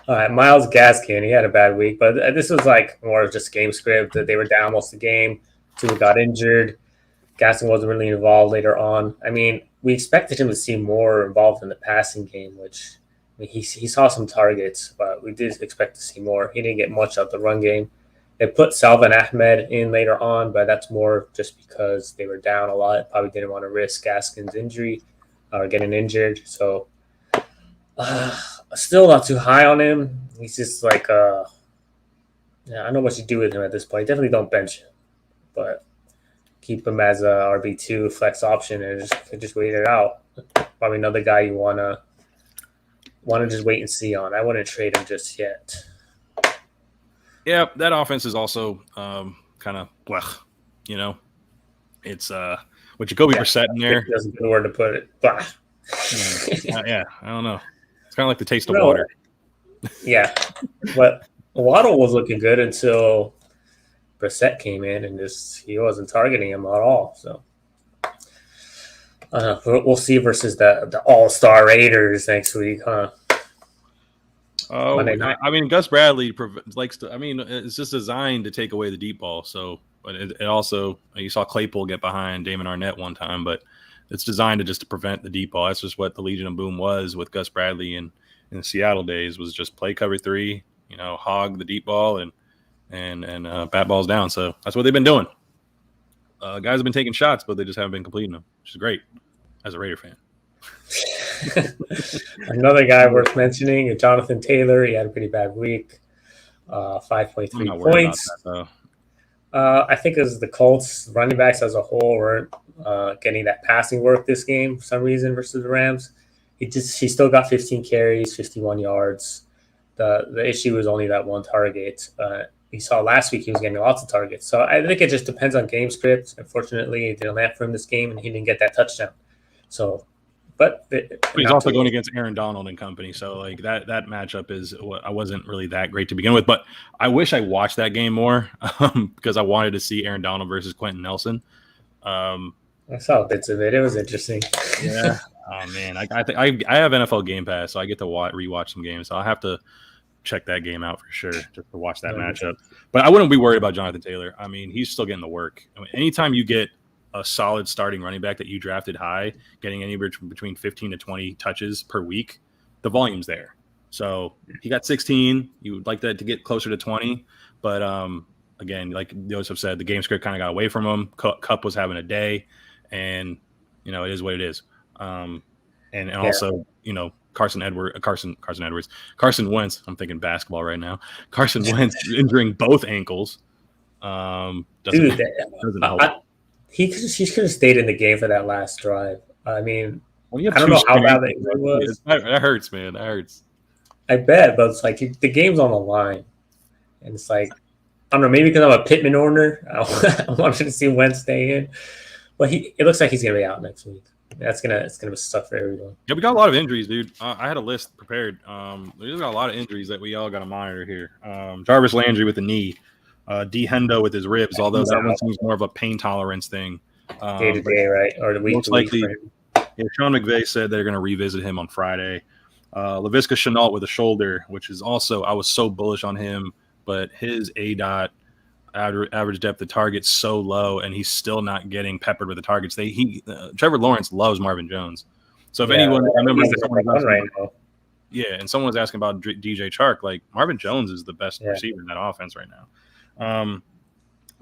All right, Myles Gaskin, he had a bad week, but this was like more of just game script. That they were down most of the game. Tua got injured. Gaskin wasn't really involved later on. I mean, we expected him to see more involved in the passing game, which mean, he saw some targets, but we did expect to see more. He didn't get much out the run game. They put Salvin Ahmed in later on, but that's more just because they were down a lot. Probably didn't want to risk Gaskin's injury or getting injured. So still not too high on him. He's just like, yeah, I don't know what you do with him at this point. Definitely don't bench him, but keep him as a RB2 flex option and just wait it out. Probably another guy you wanna just wait and see on. I wouldn't trade him just yet. Yeah, that offense is also kind of it's with Jacoby Brissett in there. That's a good word to put it. Blah. Yeah, I don't know. It's kind of like the taste of water. Yeah, but Waddle was looking good until Brissett came in and he wasn't targeting him at all. So we'll see versus the All-Star Raiders next week, huh? Oh, I mean, Gus Bradley likes to. I mean, it's just designed to take away the deep ball. So, but it also, you saw Claypool get behind Damon Arnett one time, but it's designed to prevent the deep ball. That's just what the Legion of Boom was with Gus Bradley in the Seattle days, was just play cover 3, hog the deep ball and bat balls down. So that's what they've been doing. Guys have been taking shots, but they just haven't been completing them, which is great as a Raider fan. Another guy worth mentioning, Jonathan Taylor. He had a pretty bad week. 5.3 points. I think it was the Colts running backs as a whole weren't getting that passing work this game for some reason versus the Rams. He still got 15 carries, 51 yards. The issue was only that one target. We saw last week he was getting lots of targets. So I think it just depends on game script. Unfortunately, it didn't land for him this game, and he didn't get that touchdown. So. But he's also going against Aaron Donald and company, so like that matchup is what I wasn't really that great to begin with. But I wish I watched that game more because I wanted to see Aaron Donald versus Quentin Nelson. I saw bits of it. It was interesting. Yeah. Oh man, I have NFL Game Pass, so I get to rewatch some games. So I'll have to check that game out for sure just to watch that matchup. But I wouldn't be worried about Jonathan Taylor. I mean, he's still getting the work. I mean, anytime you get a solid starting running back that you drafted high, getting anywhere between 15 to 20 touches per week, the volume's there. So he got 16. You would like that to get closer to 20. But again, like Joseph said, the game script kind of got away from him. Cup was having a day, and it is what it is. And also, Carson Wentz. I'm thinking basketball right now. Carson Wentz injuring both ankles. Doesn't help. He could have stayed in the game for that last drive. I mean, I don't know how bad it was. That hurts, man. That hurts. I bet, but it's like the game's on the line, and it's like, I don't know, maybe because I'm a Pittman owner, I wanted to see Wentz stay in, but it looks like he's gonna be out next week. It's gonna suck for everyone. Yeah, we got a lot of injuries, dude. I had a list prepared. We've got a lot of injuries that we all got to monitor here. Jarvis Landry with the knee. D Hendo with his ribs, although that one seems more of a pain tolerance thing. Day to day, right? Or the week most likely. Sean McVay said they're going to revisit him on Friday. Laviska Shenault with a shoulder, which is also, I was so bullish on him, but his ADOT average depth of target's so low, and he's still not getting peppered with the targets. Trevor Lawrence loves Marvin Jones. So if anyone remembers and someone was asking about DJ Chark, like Marvin Jones is the best receiver in that offense right now.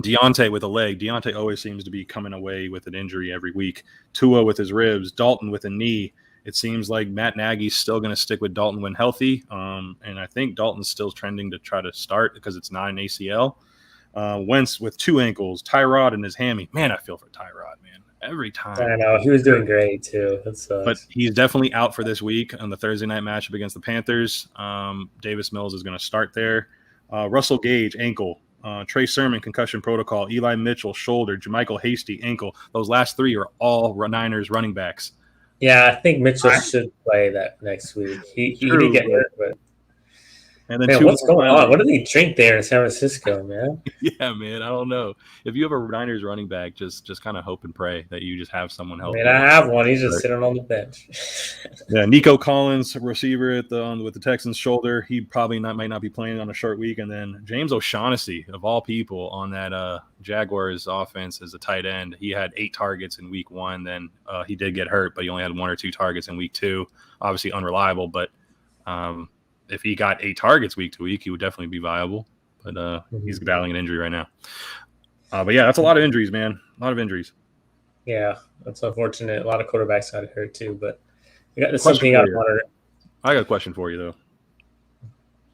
Deontay with a leg. Deontay always seems to be coming away with an injury every week. Tua with his ribs. Dalton with a knee. It seems like Matt Nagy's still going to stick with Dalton when healthy. And I think Dalton's still trending to try to start because it's not an ACL. Wentz with 2 ankles. Tyrod and his hammy. Man, I feel for Tyrod, man. Every time. I know. He was doing great, too. But he's definitely out for this week on the Thursday night matchup against the Panthers. Davis Mills is going to start there. Russell Gage, ankle. Trey Sermon, concussion protocol. Eli Mitchell, shoulder. JaMychal Hasty, ankle. Those last 3 are all Niners running backs. Yeah, I think Mitchell should play that next week. He did get hurt, but and then man, what's going on? What do they drink there in San Francisco, man? Yeah, man, I don't know. If you have a Niners running back, just kind of hope and pray that you just have someone help. I have one. He's just sitting on the bench. Yeah, Nico Collins, receiver with the Texans shoulder. He probably might not be playing on a short week. And then James O'Shaughnessy, of all people, on that Jaguars offense as a tight end. He had 8 targets in week 1. Then he did get hurt, but he only had 1 or 2 targets in week 2. Obviously unreliable, but If he got 8 targets week to week, he would definitely be viable. But he's battling an injury right now. But yeah, that's a lot of injuries, man. A lot of injuries. Yeah, that's unfortunate. A lot of quarterbacks got hurt too, but there's Question something for I you. wanted. I got a question for you though.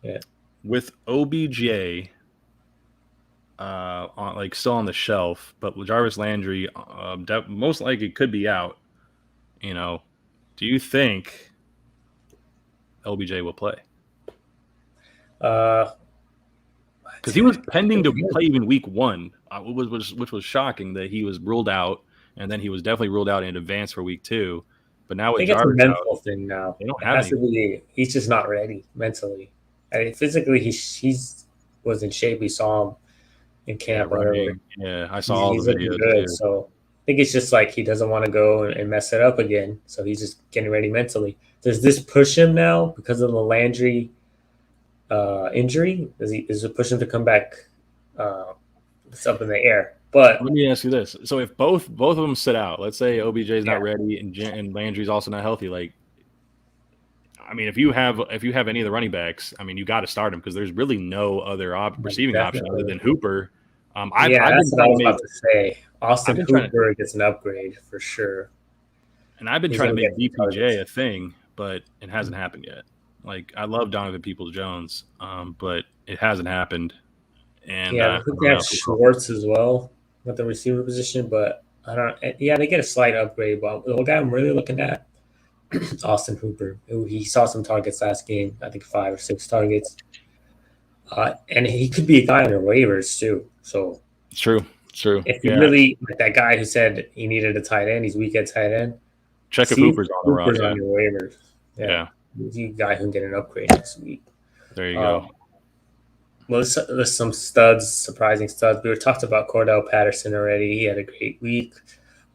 Yeah. With OBJ, still on the shelf, but Jarvis Landry, most likely could be out. You know, do you think OBJ will play? Because he was pending to play even week 1, which was shocking that he was ruled out, and then he was definitely ruled out in advance for week 2. But now with Jarvis it's a mental thing now. They don't have he's just not ready mentally. I mean, physically, he's was in shape. We saw him in camp. Yeah, I saw all he's the looking videos good. too. So I think it's just like he doesn't want to go and mess it up again. So he's just getting ready mentally. Does this push him now because of the Landry injury? Does it push him to come back? It's up in the air. But let me ask you this: so if both of them sit out, let's say OBJ is not ready and Landry's also not healthy, like, I mean, if you have any of the running backs, I mean, you got to start them because there's really no other receiving option other than Hooper. That's what I was about to say. Austin Hooper gets an upgrade for sure. And I've been trying to make DPJ a thing, but it hasn't happened yet. Like, I love Donovan Peoples-Jones, but it hasn't happened. And I think they have Schwartz as well at the receiver position, but I don't. Yeah, they get a slight upgrade. But the guy I'm really looking at, Austin Hooper, who he saw some targets last game. I think 5 or 6 targets, and he could be a guy on your waivers too. So it's true. If you really like that guy who said he needed a tight end, he's weak at tight end. Check if Hooper's on the on your waivers. Yeah. He's a guy who can get an upgrade next week. There you go. Well, there's some studs, surprising studs. We were talked about Cordell Patterson already. He had a great week.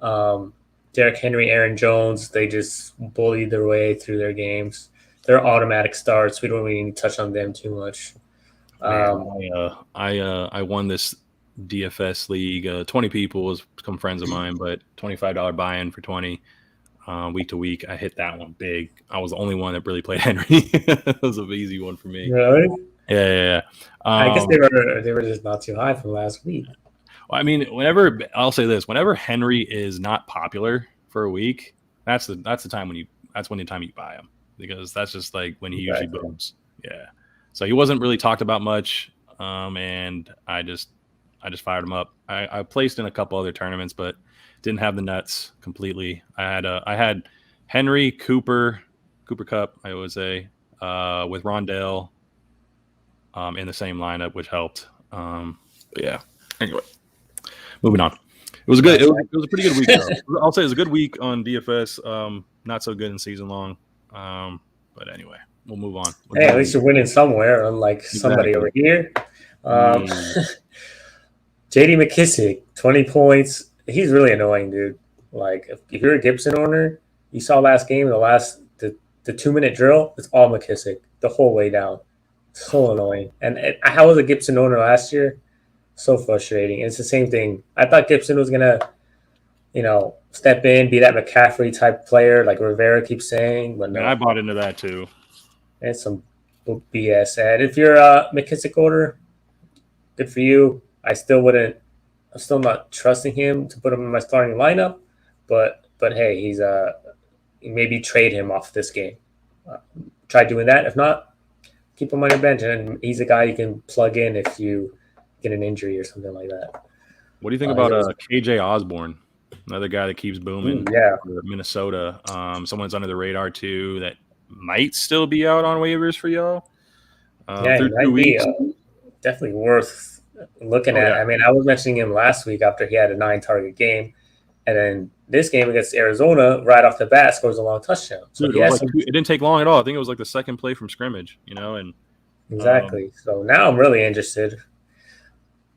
Derrick Henry, Aaron Jones, they just bullied their way through their games. They're automatic starts. We don't really need to touch on them too much. I won this DFS league. 20 people has become friends of mine, but $25 buy-in for 20 week to week. I hit that one big. I was the only one that really played Henry. It was an easy one for me. Really? Yeah. I guess they were just not too high from last week. Well, I mean, I'll say this: whenever Henry is not popular for a week, that's the time when the time you buy him, because that's just like when he usually booms. Yeah. So he wasn't really talked about much, and I just fired him up. I placed in a couple other tournaments, but didn't have the nuts completely. I had Henry, Cooper Kupp, I would say, with Rondell in the same lineup, which helped. But yeah. Anyway, moving on. It was a pretty good week, though. I'll say it was a good week on DFS. Not so good in season long. But anyway, we'll move on. Hey, at least you're winning somewhere, unlike somebody over here. J.D. McKissick, 20 points. He's really annoying, dude. Like, if you're a Gibson owner, you saw last game, the 2-minute drill, it's all McKissick the whole way down. So annoying. And I was a Gibson owner last year. So frustrating. It's the same thing. I thought Gibson was going to, step in, be that McCaffrey type player like Rivera keeps saying. But no. I bought into that too. It's some BS. And if you're a McKissick owner, good for you. I'm still not trusting him to put him in my starting lineup. But hey, he's maybe trade him off this game. Try doing that. If not, keep him on your bench. And he's a guy you can plug in if you get an injury or something like that. What do you think about KJ Osborne? Another guy that keeps booming. Minnesota. Someone's under the radar too that might still be out on waivers for y'all. He might be definitely worth looking at. I mean, I was mentioning him last week after he had a 9-target game, and then this game against Arizona, right off the bat, scores a long touchdown. So it didn't take long at all. I think it was like the second play from scrimmage, and exactly. So now I'm really interested.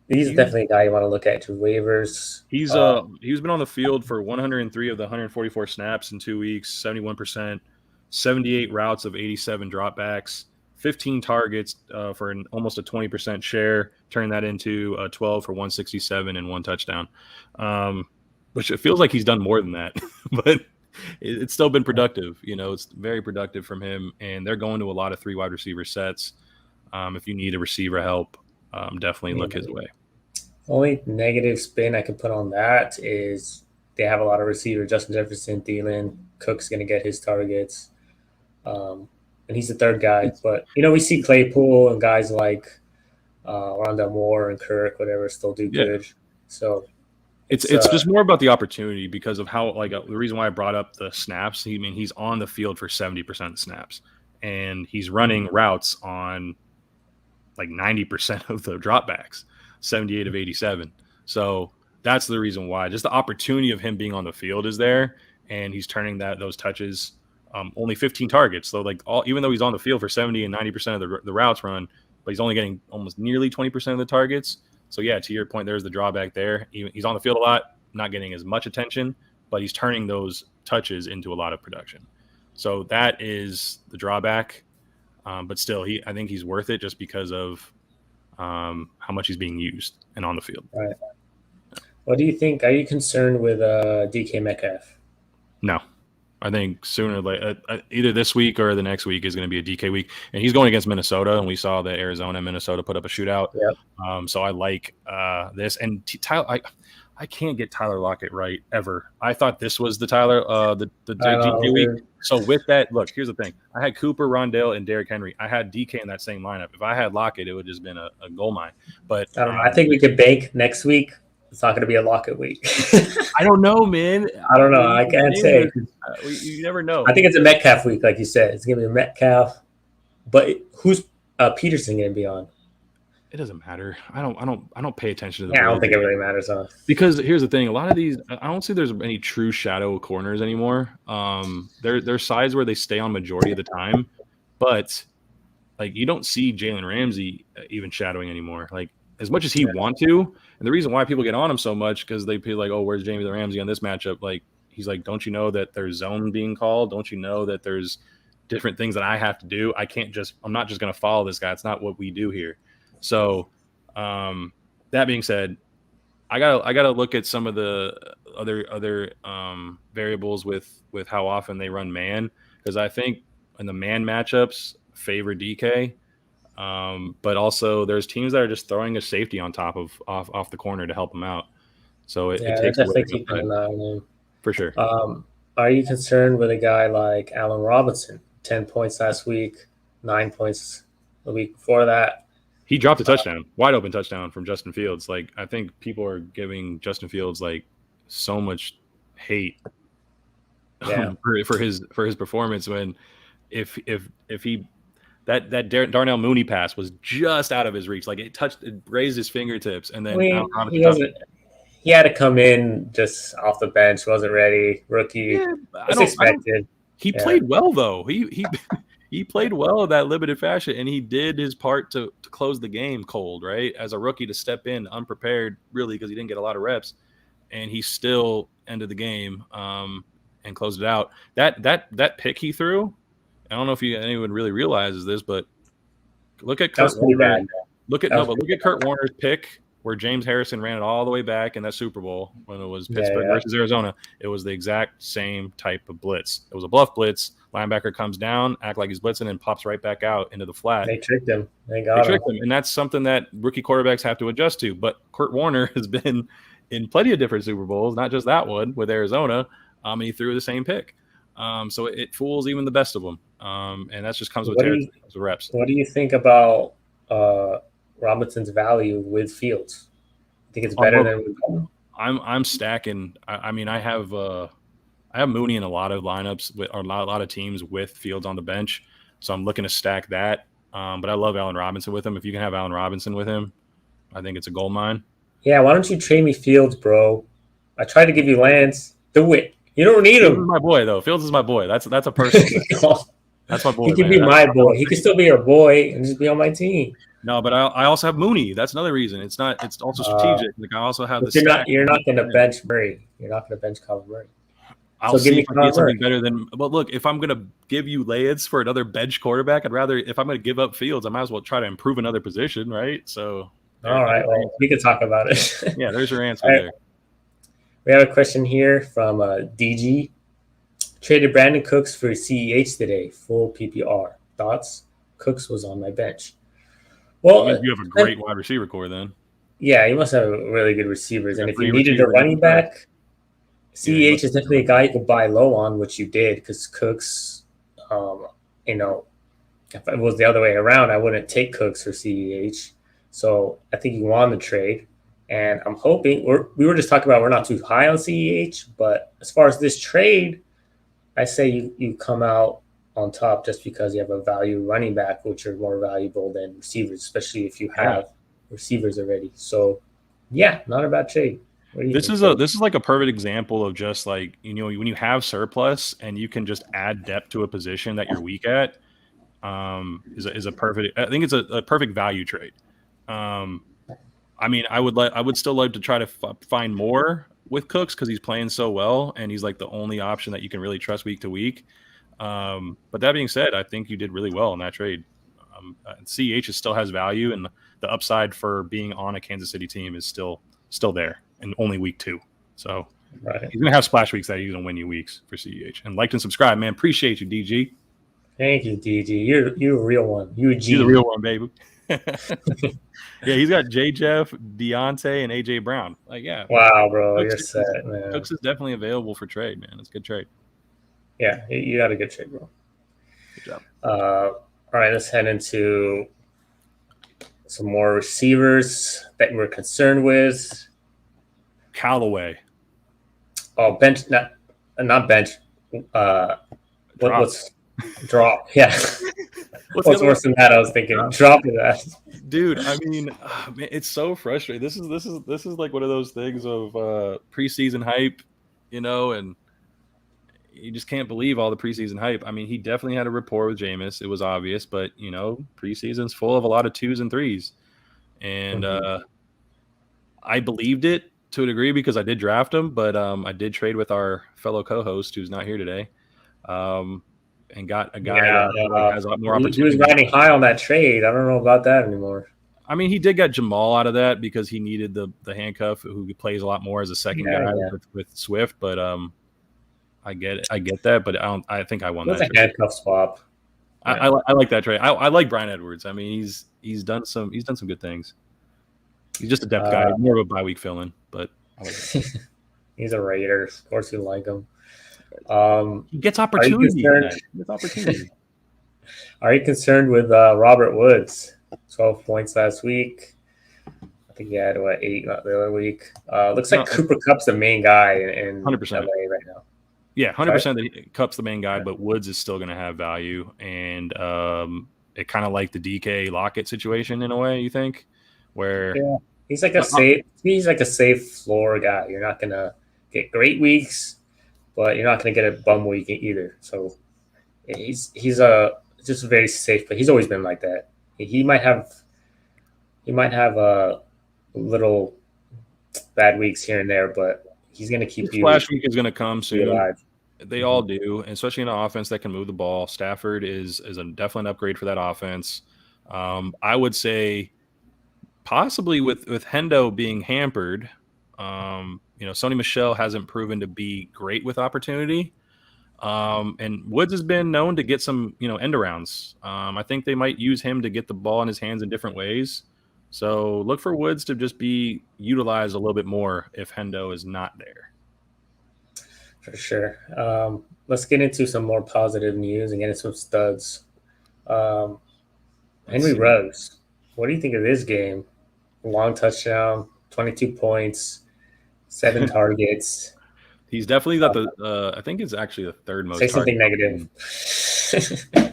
He's definitely a guy you want to look at to waivers. He's been on the field for 103 of the 144 snaps in 2 weeks, 71%, 78 routes of 87 dropbacks, 15 targets for almost a 20% share, turn that into 12 for 167 and 1 touchdown. Which it feels like he's done more than that, but it's still been productive. It's very productive from him, and they're going to a lot of 3 wide receiver sets. If you need a receiver help, definitely look his way. Only negative spin I could put on that is they have a lot of receiver. Justin Jefferson, Thielen, Cook's going to get his targets. And he's the third guy. But, we see Claypool and guys like Rondell Moore and Kirk, whatever, still do good. So it's just more about the opportunity because of how, the reason why I brought up the snaps. He's on the field for 70% of the snaps, and he's running routes on 90% of the dropbacks, 78 of 87. So that's the reason why. Just the opportunity of him being on the field is there, and he's turning those touches. Only 15 targets. So even though he's on the field for 70 and 90% of the routes run, but he's only getting almost nearly 20% of the targets. So yeah, to your point, there's the drawback there. He's on the field a lot, not getting as much attention, but he's turning those touches into a lot of production. So that is the drawback. But still, I think he's worth it just because of how much he's being used and on the field. Right. What do you think? Are you concerned with DK Metcalf? No. I think sooner, either this week or the next week is going to be a DK week, and he's going against Minnesota, and we saw that Arizona and Minnesota put up a shootout. Yep. So I like this, and Tyler. I can't get Tyler Lockett right ever. I thought this was the Tyler, the DK week. So with that, look, here's the thing: I had Cooper, Rondale, and Derrick Henry. I had DK in that same lineup. If I had Lockett, it would have just been a gold mine. But I don't know. I think we could bank next week. It's not going to be a Lockett week. I don't know, man. I don't know. I can't say. You never know. I think it's a Metcalf week, like you said. It's going to be a Metcalf. But who's Peterson going to be on? It doesn't matter. I don't pay attention to the. Yeah, I don't think it really matters, huh? Because here's the thing: a lot of these, I don't see there's any true shadow corners anymore. There's sides where they stay on majority of the time, but you don't see Jalen Ramsey even shadowing anymore. As much as he want to. And the reason why people get on him so much because they feel oh, where's Jamie Ramsey on this matchup? He's don't you know that there's zone being called? Don't you know that there's different things that I have to do? I'm not just going to follow this guy. It's not what we do here. So that being said, I gotta look at some of the other variables with how often they run man, because I think in the man matchups favor DK. But also there's teams that are just throwing a safety on top of off the corner to help them out. So it takes away from that, for sure. Are you concerned with a guy like Allen Robinson? 10 points last week, 9 points the week before that. He dropped a touchdown, wide open touchdown from Justin Fields. I think people are giving Justin Fields so much hate for his performance when if he that Darnell Mooney pass was just out of his reach. It raised his fingertips, and then he had to come in just off the bench, wasn't ready, rookie. Yeah, expected. He played well though. He played well in that limited fashion, and he did his part to close the game cold, right? As a rookie to step in unprepared, really, because he didn't get a lot of reps, and he still ended the game and closed it out. That pick he threw, I don't know if anyone really realizes this, but look at Kurt Warner. Look at Kurt Warner's pick where James Harrison ran it all the way back in that Super Bowl when it was Pittsburgh versus Arizona. It was the exact same type of blitz. It was a bluff blitz. Linebacker comes down, act like he's blitzing, and pops right back out into the flat. They tricked him. They tricked him, and that's something that rookie quarterbacks have to adjust to. But Kurt Warner has been in plenty of different Super Bowls, not just that one with Arizona. And he threw the same pick. So it fools even the best of them. And that just comes with reps. What do you think about Robinson's value with Fields? I think it's better than with Coleman. I'm stacking. I have Mooney in a lot of lineups or a lot of teams with Fields on the bench, so I'm looking to stack that. But I love Allen Robinson with him. If you can have Allen Robinson with him, I think it's a gold mine. Yeah, why don't you trade me Fields, bro? I tried to give you Lance. Do it. You don't need him. Fields is my boy, though. Fields is my boy. That's a person. That's my boy. He can be my boy. He can still be your boy and just be on my team. No, but I also have Mooney. That's another reason. It's also strategic. I also have the. You're not going to bench Murray. You're not going to bench Colin Murray. I'll see if I get something better than. But look, if I'm going to give you Lance for another bench quarterback, I'd rather. If I'm going to give up Fields, I might as well try to improve another position, right? So. All right. Well, we can talk about it. Yeah, there's your answer there. We have a question here from DG. Traded Brandon Cooks for CEH today, full PPR. Thoughts? Cooks was on my bench. That means Well, you have a great wide receiver core then. yeah, you must have really good receivers. You And got if you 3 needed a receivers in running each draft. back, Yeah, you CEH must is have definitely a guy you could buy low on, which you did because Cooks, you know, if it was the other way around, I wouldn't take Cooks for CEH. So I think you won the trade. And I'm hoping we were just talking about we're not too high on CEH, but as far as this trade, I say you come out on top just because you have a value running back, which are more valuable than receivers, especially if you have receivers already. So yeah, not a bad trade. What do you think, Phil? This is like a perfect example of just like, you know, when you have surplus and you can just add depth to a position that you're weak at, is a perfect. I think it's a perfect value trade. I mean, I would still like to try to find more with Cooks because he's playing so well and he's like the only option that you can really trust week to week. But that being said, I think you did really well in that trade. CH still has value, and the upside for being on a Kansas City team is still there, and only week 2. So he's gonna have splash weeks that he's gonna win you weeks for CEH. And like and subscribe, man. Appreciate you, DG. Thank you, DG. You're a real one. You're a G. You're the real one, baby. Yeah, he's got J. Jeff, Deontay, and AJ Brown. Like, yeah. Wow, bro, Cooks you're set, man. Cooks is definitely available for trade, man. It's a good trade. Yeah, you got a good trade, bro. Good job. All right, let's head into some more receivers that we're concerned with. Callaway. Oh, bench, not bench. What's drop? Yeah. What's worse than that? I was thinking drop of that. Dude, I mean, man, it's so frustrating. This is like one of those things of preseason hype, you know, and you just can't believe all the preseason hype. I mean, he definitely had a rapport with Jameis. It was obvious, but you know, preseason's full of a lot of 2s and 3s, and I believed it to a degree because I did draft him, but I did trade with our fellow co-host who's not here today, and got a guy that has a lot more opportunity. He was riding high on that trade. I don't know about that anymore. I mean, he did get Jamal out of that because he needed the handcuff who plays a lot more as a second guy with Swift, but I get that, but I think I won that trade. That's a handcuff swap. I like that trade. I like Brian Edwards. I mean, he's done some good things. He's just a depth guy, more of a bye week fill-in, but I like that. He's a Raider. Of course, you like him. He gets opportunity. Are you concerned with Robert Woods? 12 points last week. I think he had 8 the other week. Looks like Cooper Kupp's the main guy in 100% LA right now. Yeah, 100% that Kupp's the main guy, but Woods is still going to have value, and it kind of like the DK Lockett situation in a way. You think, where he's like a safe floor guy. You're not going to get great weeks, but you're not going to get a bum week either. So he's just very safe, but he's always been like that. He might have little bad weeks here and there, but he's going to keep you. Splash week is going to come soon. Alive. They all do, especially in an offense that can move the ball. Stafford is definitely an upgrade for that offense. I would say possibly with Hendo being hampered, Sony Michel hasn't proven to be great with opportunity. And Woods has been known to get some, end arounds. I think they might use him to get the ball in his hands in different ways. So look for Woods to just be utilized a little bit more if Hendo is not there. For sure. Let's get into some more positive news and get into some studs. Henry Ruggs, what do you think of this game? Long touchdown, 22 points, 7 targets. He's definitely got the. I think it's actually the third most. Say something negative.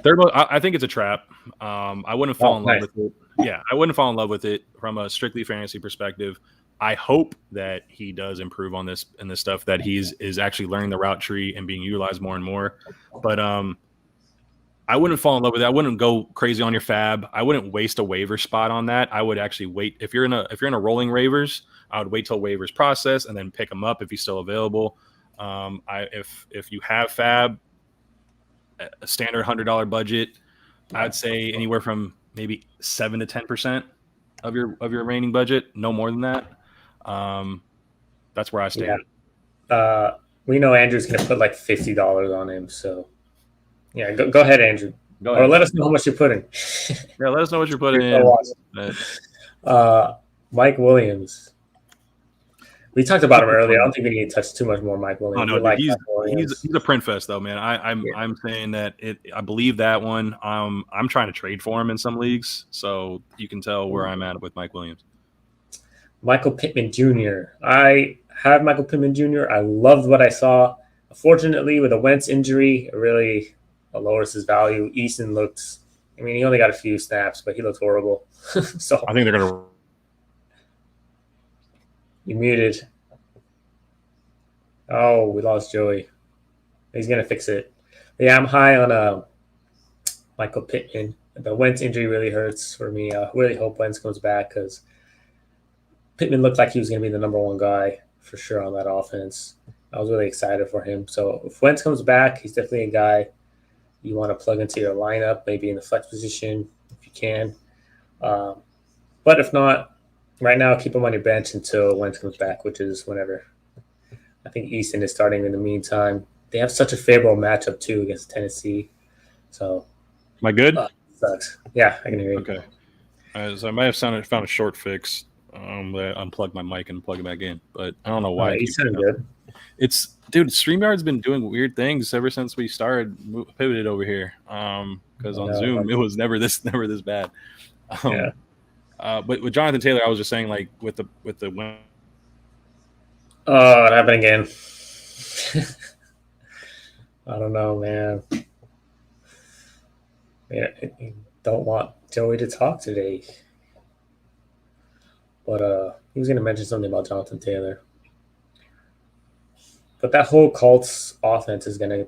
Third most. I think it's a trap. I wouldn't fall in love with it. Yeah, I wouldn't fall in love with it from a strictly fantasy perspective. I hope that he does improve on this and this stuff. That is actually learning the route tree and being utilized more and more. But I wouldn't fall in love with it. I wouldn't go crazy on your fab. I wouldn't waste a waiver spot on that. I would actually wait if you're in a rolling waivers. I would wait till waivers process and then pick him up if he's still available. If you have fab, a standard $100 budget, I'd say anywhere from maybe 7 to 10% of your remaining budget, no more than that. That's where I stand. Yeah. we know Andrew's going to put like $50 on him. So, yeah, go ahead, Andrew. Go Or ahead. let us know how much you're putting. Yeah, let us know what you're putting in. Mike Williams. We talked about him earlier. I don't think we need to touch too much more Mike Williams. Oh no, dude, Williams. he's a print fest though, man. I'm saying that I believe that one. I'm trying to trade for him in some leagues, so you can tell where I'm at with Mike Williams. Michael Pittman Jr. I have Michael Pittman Jr. I loved what I saw. Unfortunately, with a Wentz injury, it really lowers his value. Easton looks. I mean, he only got a few snaps, but he looks horrible. So I think they're gonna. You muted. Oh, we lost Joey. He's gonna fix it. Yeah, I'm high on Michael Pittman. The Wentz injury really hurts for me. I really hope Wentz comes back because Pittman looked like he was gonna be the number one guy for sure on that offense. I was really excited for him. So if Wentz comes back, he's definitely a guy you want to plug into your lineup, maybe in the flex position if you can. But if not, right now keep him on your bench until Wentz comes back, which is whenever. I think Easton is starting in the meantime. They have such a favorable matchup too against Tennessee. So, am I good? Sucks. Yeah, I can hear you. Okay. So I might have found a short fix. Unplug my mic and plug it back in, but I don't know why. You sound good. Dude, StreamYard's been doing weird things ever since we pivoted over here. Because on Zoom it was never this bad. But with Jonathan Taylor, I was just saying, like with the Oh, it happened again. I don't know, man. I don't want Joey to talk today. But he was going to mention something about Jonathan Taylor. But that whole Colts offense is going to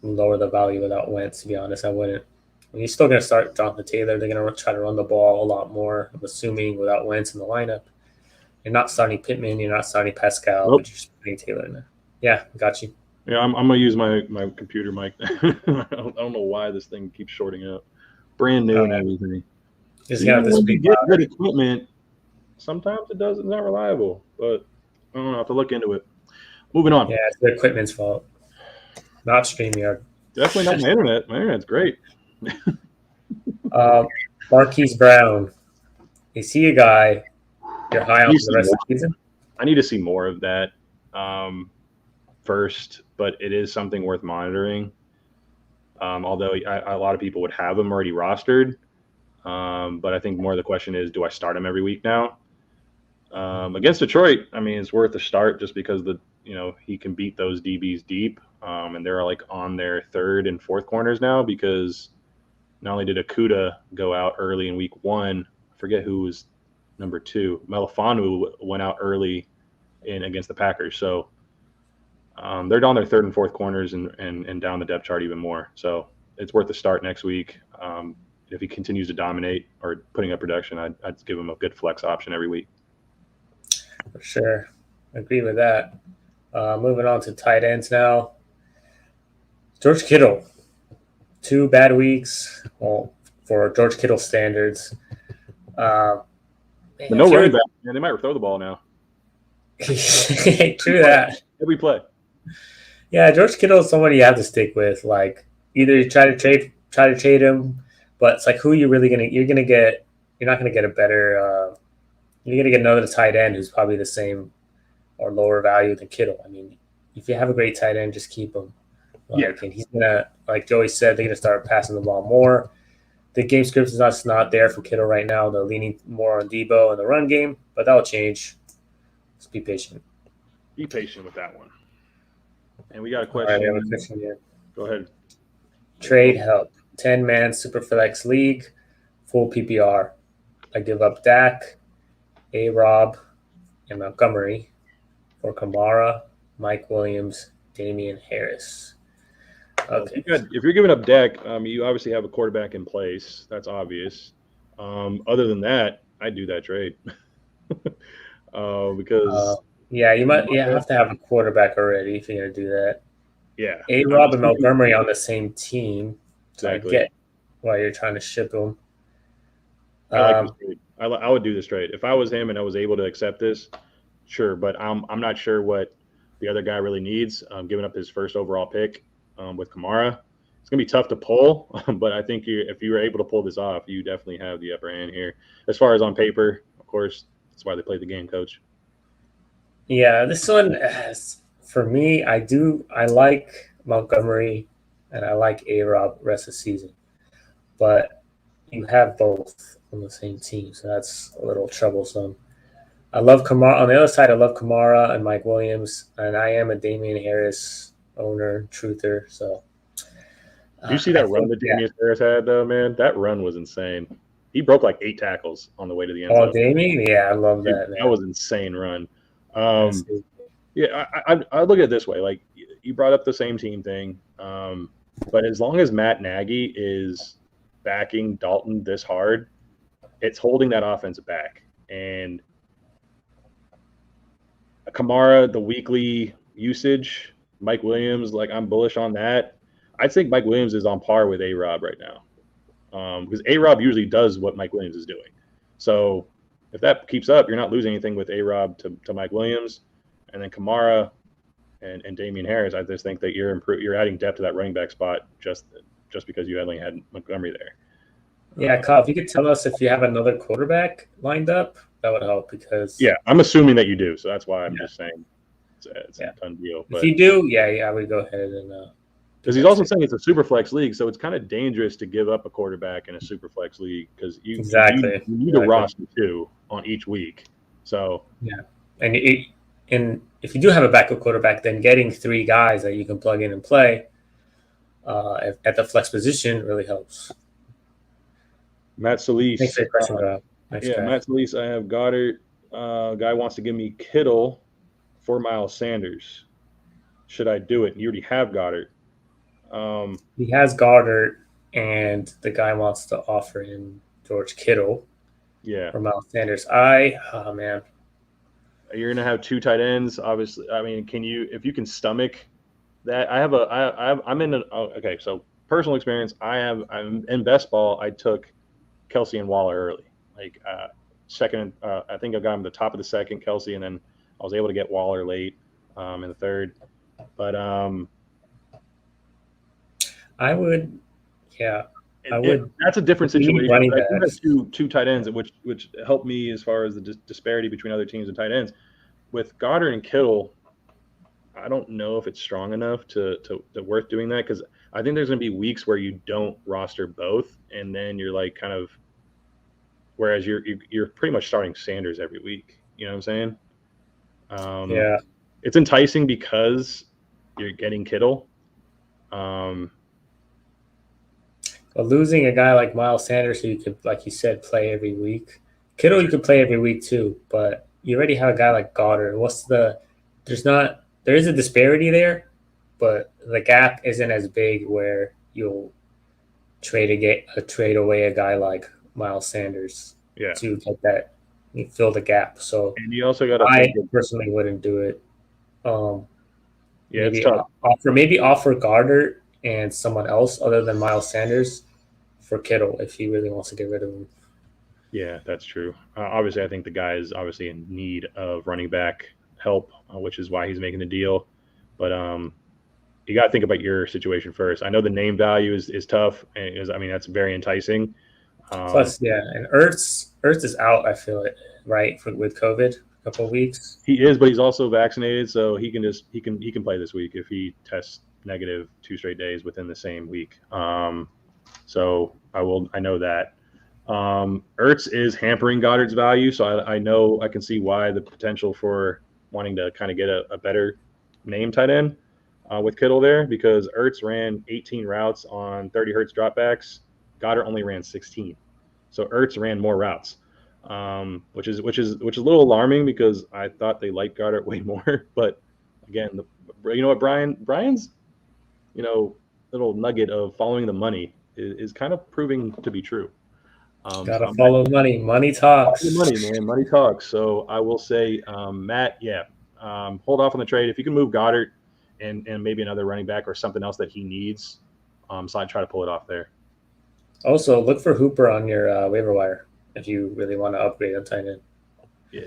lower the value without Wentz, to be honest. I wouldn't. I mean, he's still going to start Jonathan Taylor. They're going to try to run the ball a lot more, I'm assuming, without Wentz in the lineup. You're not starting Pittman. You're not starting Pascal, but you're just putting Taylor in there. Yeah, got you. Yeah, I'm going to use my computer mic. I don't know why this thing keeps shorting out. Brand new and everything. Just got this big get good equipment. Sometimes it's not reliable, but I don't know. I have to look into it. Moving on. Yeah, it's the equipment's fault, not StreamYard. Definitely not my internet. My internet's great. Marquise Brown. Is he a guy you're high on for the rest of the season? I need to see more of that first, but it is something worth monitoring. Although a lot of people would have him already rostered. But I think more of the question is, do I start him every week now? Against Detroit, I mean, it's worth a start just because he can beat those DBs deep. And they're like on their third and fourth corners now because not only did Okudah go out early in week 1, I forget who was number 2. Melifanu went out early against the Packers. So they're down their third and fourth corners and down the depth chart even more. So it's worth a start next week. If he continues to dominate or putting up production, I'd give him a good flex option every week. For sure. I agree with that. Moving on to tight ends now. George Kittle. 2 bad weeks. Well, for George Kittle standards. But no running back. Man, they might throw the ball now. True that. Every play. Yeah, George Kittle is somebody you have to stick with. Like, either you try to trade him, but it's like who you're not gonna get a better you're gonna get another tight end who's probably the same or lower value than Kittle. I mean, if you have a great tight end, just keep him. And he's gonna, like Joey said, they're gonna start passing the ball more. The game script is not there for Kittle right now. They're leaning more on Debo in the run game, but that'll change. Just be patient. Be patient with that one. And we got a question. All right, we have a question here. Go ahead. Trade help. 10-man Superflex League, full PPR. I give up Dak, A-Rob, and Montgomery for Kamara, Mike Williams, Damian Harris. Okay. If you're giving up Dak, you obviously have a quarterback in place. That's obvious. Other than that, I'd do that trade because you have to have a quarterback already if you're gonna do that. Yeah, A-Rob and Montgomery on the same team. Exactly. I get why you're trying to ship them. I like this trade. I would do this trade if I was him and I was able to accept this. Sure, but I'm not sure what the other guy really needs, giving up his first overall pick with Kamara. It's going to be tough to pull, but I think if you were able to pull this off, you definitely have the upper hand here. As far as on paper, of course, that's why they play the game, Coach. Yeah, this one, for me, I like Montgomery and I like A-Rob rest of the season. But you have both on the same team, so that's a little troublesome. I love Kamara. On the other side, I love Kamara and Mike Williams, and I am a Damian Harris owner, truther. So, Do you see that run that Damian Harris had, though, man? That run was insane. He broke like 8 tackles on the way to the end zone. Oh, Damian? Yeah, I love that. That was an insane run. Yeah, I look at it this way. Like, you brought up the same team thing, but as long as Matt Nagy is backing Dalton this hard, it's holding that offense back. And Kamara, the weekly usage, Mike Williams, like I'm bullish on that. I think Mike Williams is on par with A-Rob right now, because A-Rob usually does what Mike Williams is doing. So if that keeps up, you're not losing anything with A-Rob to Mike Williams. And then Kamara and Damian Harris, I just think that you're adding depth to that running back spot just because you only had Montgomery there. Yeah, Kyle, if you could tell us if you have another quarterback lined up, that would help because I'm assuming that you do, so that's why I'm just saying it's a done deal. But if you do, I would go ahead and because he's also saying it's a super flex league, so it's kind of dangerous to give up a quarterback in a super flex league because you need a roster too on each week. So and if you do have a backup quarterback, then getting 3 guys that you can plug in and play at the flex position really helps. Matt Solis. Thanks for your question, Rob. Matt Solis. I have Goddard. Guy wants to give me Kittle for Miles Sanders. Should I do it? You already have Goddard. He has Goddard, and the guy wants to offer him George Kittle. Yeah. For Miles Sanders. Oh man. You're gonna have 2 tight ends, obviously. I mean, if you can stomach that? I'm in okay. So personal experience. I'm in best ball. I took Kelsey and Waller early, like second. I think I got him the top of the second, Kelsey, and then I was able to get Waller late in the third. But I would. That's a different situation. I do have two tight ends, which helped me as far as the disparity between other teams and tight ends. With Goddard and Kittle, I don't know if it's strong enough to worth doing that because I think there's going to be weeks where you don't roster both, and then you're like kind of. Whereas you're pretty much starting Sanders every week. You know what I'm saying? It's enticing because you're getting Kittle. But losing a guy like Miles Sanders, who you could, like you said, play every week. Kittle, you could play every week too, but you already have a guy like Goddard. There is a disparity there, but the gap isn't as big where you'll trade away a guy like Miles Sanders to get that, fill the gap. So and you also got I personally wouldn't do it. It's tough. Offer Goddard and someone else other than Miles Sanders for Kittle if he really wants to get rid of him. Yeah, that's true. Obviously, I think the guy is obviously in need of running back help, which is why he's making the deal. But you got to think about your situation first. I know the name value is tough, and that's very enticing. Plus, and Ertz is out. I feel it with COVID a couple of weeks. He is, but he's also vaccinated, so he can play this week if he tests negative 2 straight days within the same week. So I know that. Ertz is hampering Goddard's value, so I know I can see why the potential for wanting to kind of get a better name tight end with Kittle there, because Ertz ran 18 routes on 30 hertz dropbacks. Goddard only ran 16, so Ertz ran more routes, which is a little alarming because I thought they liked Goddard way more. But again, you know what, Brian's little nugget of following the money is kind of proving to be true. Gotta follow money. Money talks. Money, man. Money talks. So I will say, Matt, hold off on the trade. If you can move Goddard and maybe another running back or something else that he needs, so I try to pull it off there. Also, look for Hooper on your waiver wire if you really want to upgrade on tight end. Yeah.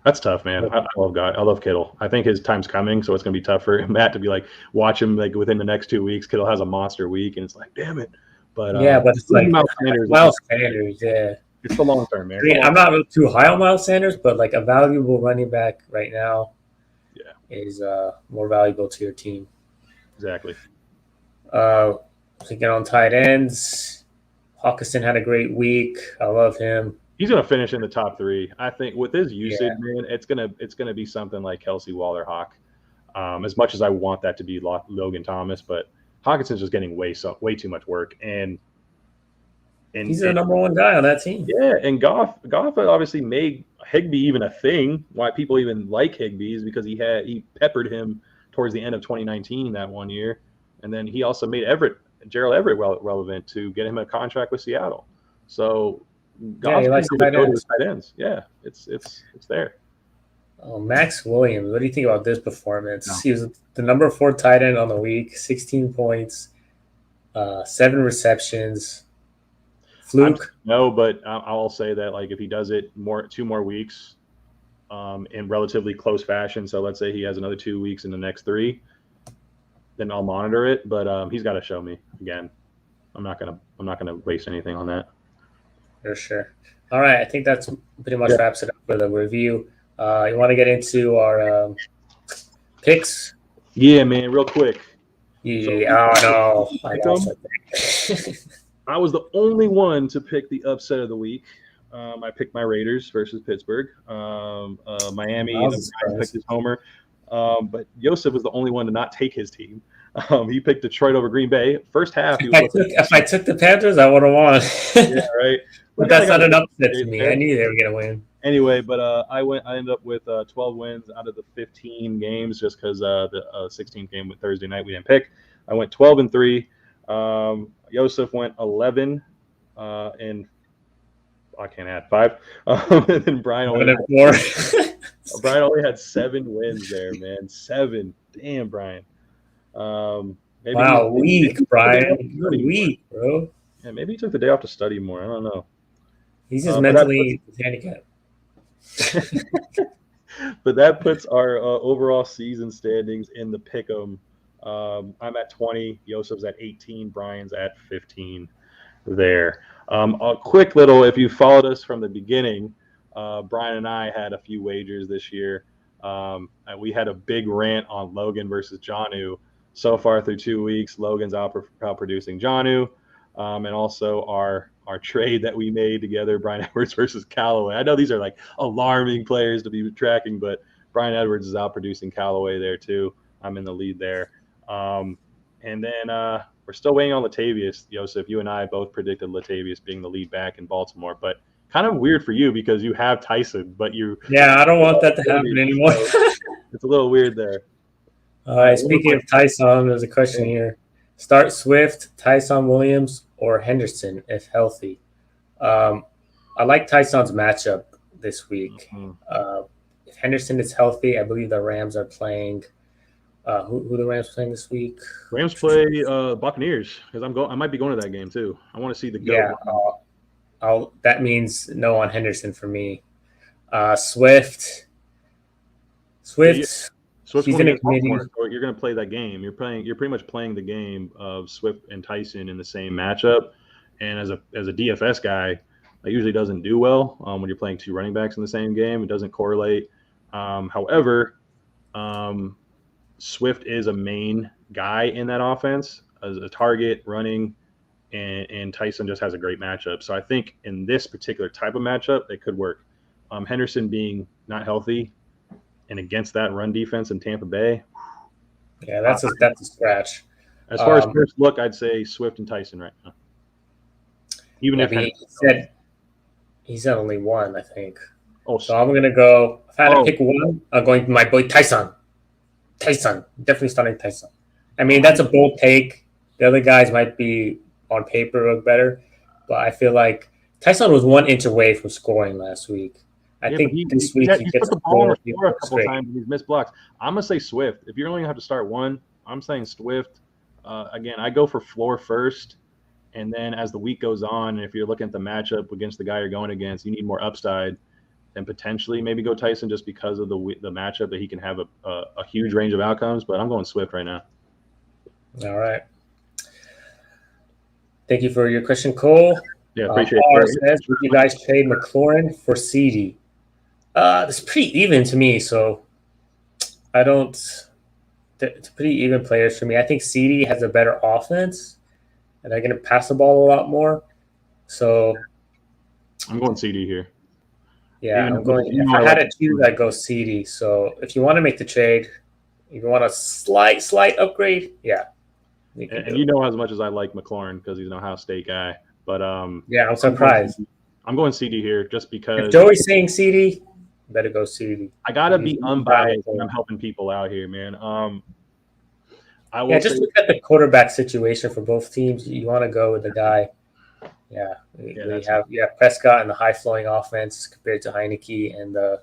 That's tough, man. I love God. I love Kittle. I think his time's coming, so it's gonna be tough for Matt to be like watch him like within the next 2 weeks. Kittle has a monster week, and it's like, damn it. But Yeah, but it's like Miles Sanders. Yeah, it's the long term, man. I mean, I'm not too high on Miles Sanders, but like a valuable running back right now, is more valuable to your team. Exactly. Thinking on tight ends, Hawkinson had a great week. I love him. He's gonna finish in the top 3. I think with his usage, man, it's gonna be something like Kelsey, Waller, Hawk. As much as I want that to be Logan Thomas, but Hawkinson's just getting way too much work, and he's the number 1 guy on that team. Yeah, and Goff obviously made Higbee even a thing. Why people even like Higbee is because he peppered him towards the end of 2019 that one year, and then he also made Gerald Everett relevant to get him a contract with Seattle. So he likes tight ends. Yeah, it's there. Oh, Max Williams, what do you think about this performance? No. He was the number 4 tight end on the week, 16 points, 7 receptions. Fluke? No, but I'll say that like if he does it 2 more weeks in relatively close fashion, so let's say he has another 2 weeks in the next 3, then I'll monitor it. But he's got to show me again. I'm not gonna waste anything on that. For sure. All right, I think that's pretty much wraps it up for the review. You want to get into our picks? Yeah, man, real quick. Yeah, no. I was the only one to pick the upset of the week. I picked my Raiders versus Pittsburgh. Miami picked his homer. But Yosef was the only one to not take his team. He picked Detroit over Green Bay. First half, if I took the Panthers, I would have won. Yeah, right. But that's not an upset to me. I knew they were gonna win. Anyway, but I ended up with 12 wins out of the 15 games, just because the 16th game with Thursday night we didn't pick. I went 12-3. Yosef went 11, and I can't add 5. And then Brian only had 7 wins there, man. 7. Damn, Brian. Weak, Brian. You're weak, bro. Yeah, maybe he took the day off to study more. I don't know. He's just mentally handicapped. But that puts our overall season standings in the pick'em. I'm at 20. Yosef's at 18. Brian's at 15 there. A quick little, if you followed us from the beginning, Brian and I had a few wagers this year. And we had a big rant on Logan versus Jonnu. So far through 2 weeks, Logan's outproducing Jonnu. And also our trade that we made together, Brian Edwards versus Callaway. I know these are like alarming players to be tracking, but Brian Edwards is outproducing Callaway there too. I'm in the lead there. And then we're still waiting on Latavius. Yosef, you and I both predicted Latavius being the lead back in Baltimore, but kind of weird for you because you have Tyson, but you. Yeah, I don't want that to happen anymore. It's a little weird there. All right, speaking of Tyson, there's a question here. Start Swift, Tyson Williams, or Henderson if healthy. I like Tyson's matchup this week. If Henderson is healthy, I believe the Rams are playing. Who the Rams playing this week? Rams play Buccaneers because I might be going to that game too. I want to see the GOAT. Yeah, that means no on Henderson for me. Swift. He's in a committee. You're going to play that game. You're pretty much playing the game of Swift and Tyson in the same matchup. And as a DFS guy, that usually doesn't do well when you're playing 2 running backs in the same game. It doesn't correlate. However, Swift is a main guy in that offense as a target running, and Tyson just has a great matchup. So I think in this particular type of matchup, it could work. Henderson being not healthy and against that run defense in Tampa Bay. Yeah, that's a scratch. As far as first look, I'd say Swift and Tyson right now. Even if he said only 1, I think. Oh, so I'm gonna go. If I had to pick one, I'm going to my boy Tyson. Definitely starting Tyson. I mean, that's a bold take. The other guys might be on paper look better, but I feel like Tyson was 1 inch away from scoring last week. I think this week he gets the ball on the floor a couple times and he's missed blocks. I'm gonna say Swift. If you're only gonna have to start 1, I'm saying Swift. Again, I go for floor first, and then as the week goes on, and if you're looking at the matchup against the guy you're going against, you need more upside. then potentially maybe go Tyson just because of the matchup that he can have a huge range of outcomes. But I'm going Swift right now. All right. Thank you for your question, Cole. Yeah, appreciate it. Says, would you guys trade McLaurin for CD? It's pretty even to me, so I don't. It's pretty even players for me. I think CD has a better offense, and they're going to pass the ball a lot more. So I'm going CD here. Yeah, I'm going. If I had to choose, I'd go CD. So if you want to make the trade, if you want a slight upgrade, yeah. And you know as much as I like McLaurin because he's an Ohio State guy, but yeah, I'm surprised. I'm going CD here just because. If Joey's saying CD, better go CD. I gotta be unbiased when I'm helping people out here, man. I will just look at the quarterback situation for both teams. You want to go with the guy. Yeah, we have Prescott and the high flowing offense compared to Heineke and the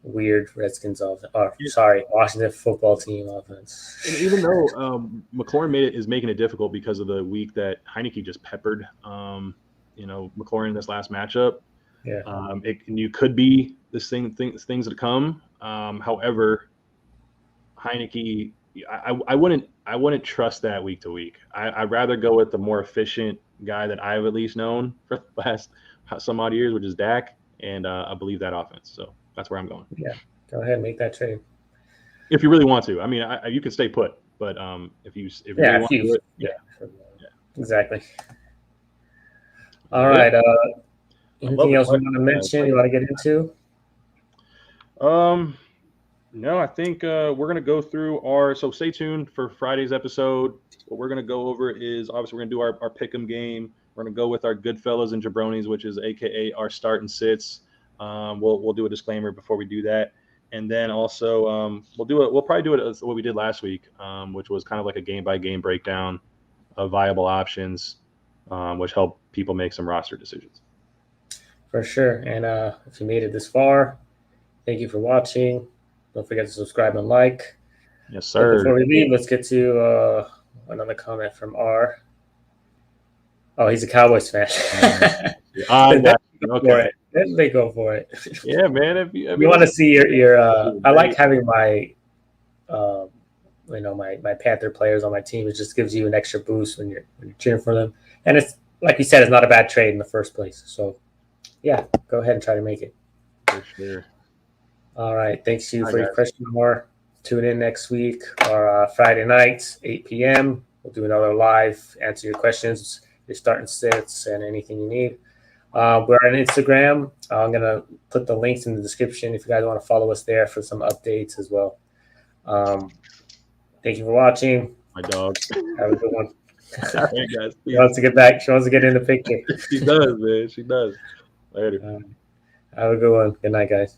weird Redskins Washington football team offense. And even though McLaurin is making it difficult because of the week that Heineke just peppered, McLaurin in this last matchup. Yeah, you could be things that come. However, Heineke, I wouldn't trust that week to week. I'd rather go with the more efficient guy that I've at least known for the last some odd years, which is Dak, and I believe that offense. So that's where I'm going. Yeah, go ahead and make that trade if you really want to. I mean, you can stay put, but if you really want to do it, yeah, exactly. All right. Anything else you want to mention? You want to get into? No, I think we're going to go through so stay tuned for Friday's episode. What we're going to go over is obviously we're going to do our pick'em game. We're going to go with our Goodfellas and Jabronis, which is AKA our start and sits. We'll do a disclaimer before we do that. And then also we'll probably do it as what we did last week, which was kind of like a game by game breakdown of viable options, which help people make some roster decisions. For sure. And if you made it this far, thank you for watching. Don't forget to subscribe and like. Yes, sir. But before we leave, let's get to another comment from R. Oh, he's a Cowboys fan. Okay. Then they go for it. Yeah, man. If you want to see your I like having my my Panther players on my team. It just gives you an extra boost when you're cheering for them. And it's like you said, it's not a bad trade in the first place. So yeah, go ahead and try to make it. For sure. All right. Thanks you for your question, more. Tune in next week or Friday nights, 8 p.m. We'll do another live, answer your questions, your start and sits, and anything you need. We're on Instagram. I'm going to put the links in the description if you guys want to follow us there for some updates as well. Thank you for watching. My dog. Have a good one. All right, guys. She wants to get back. She wants to get in the picture. She does, man. She does. Later. Have a good one. Good night, guys.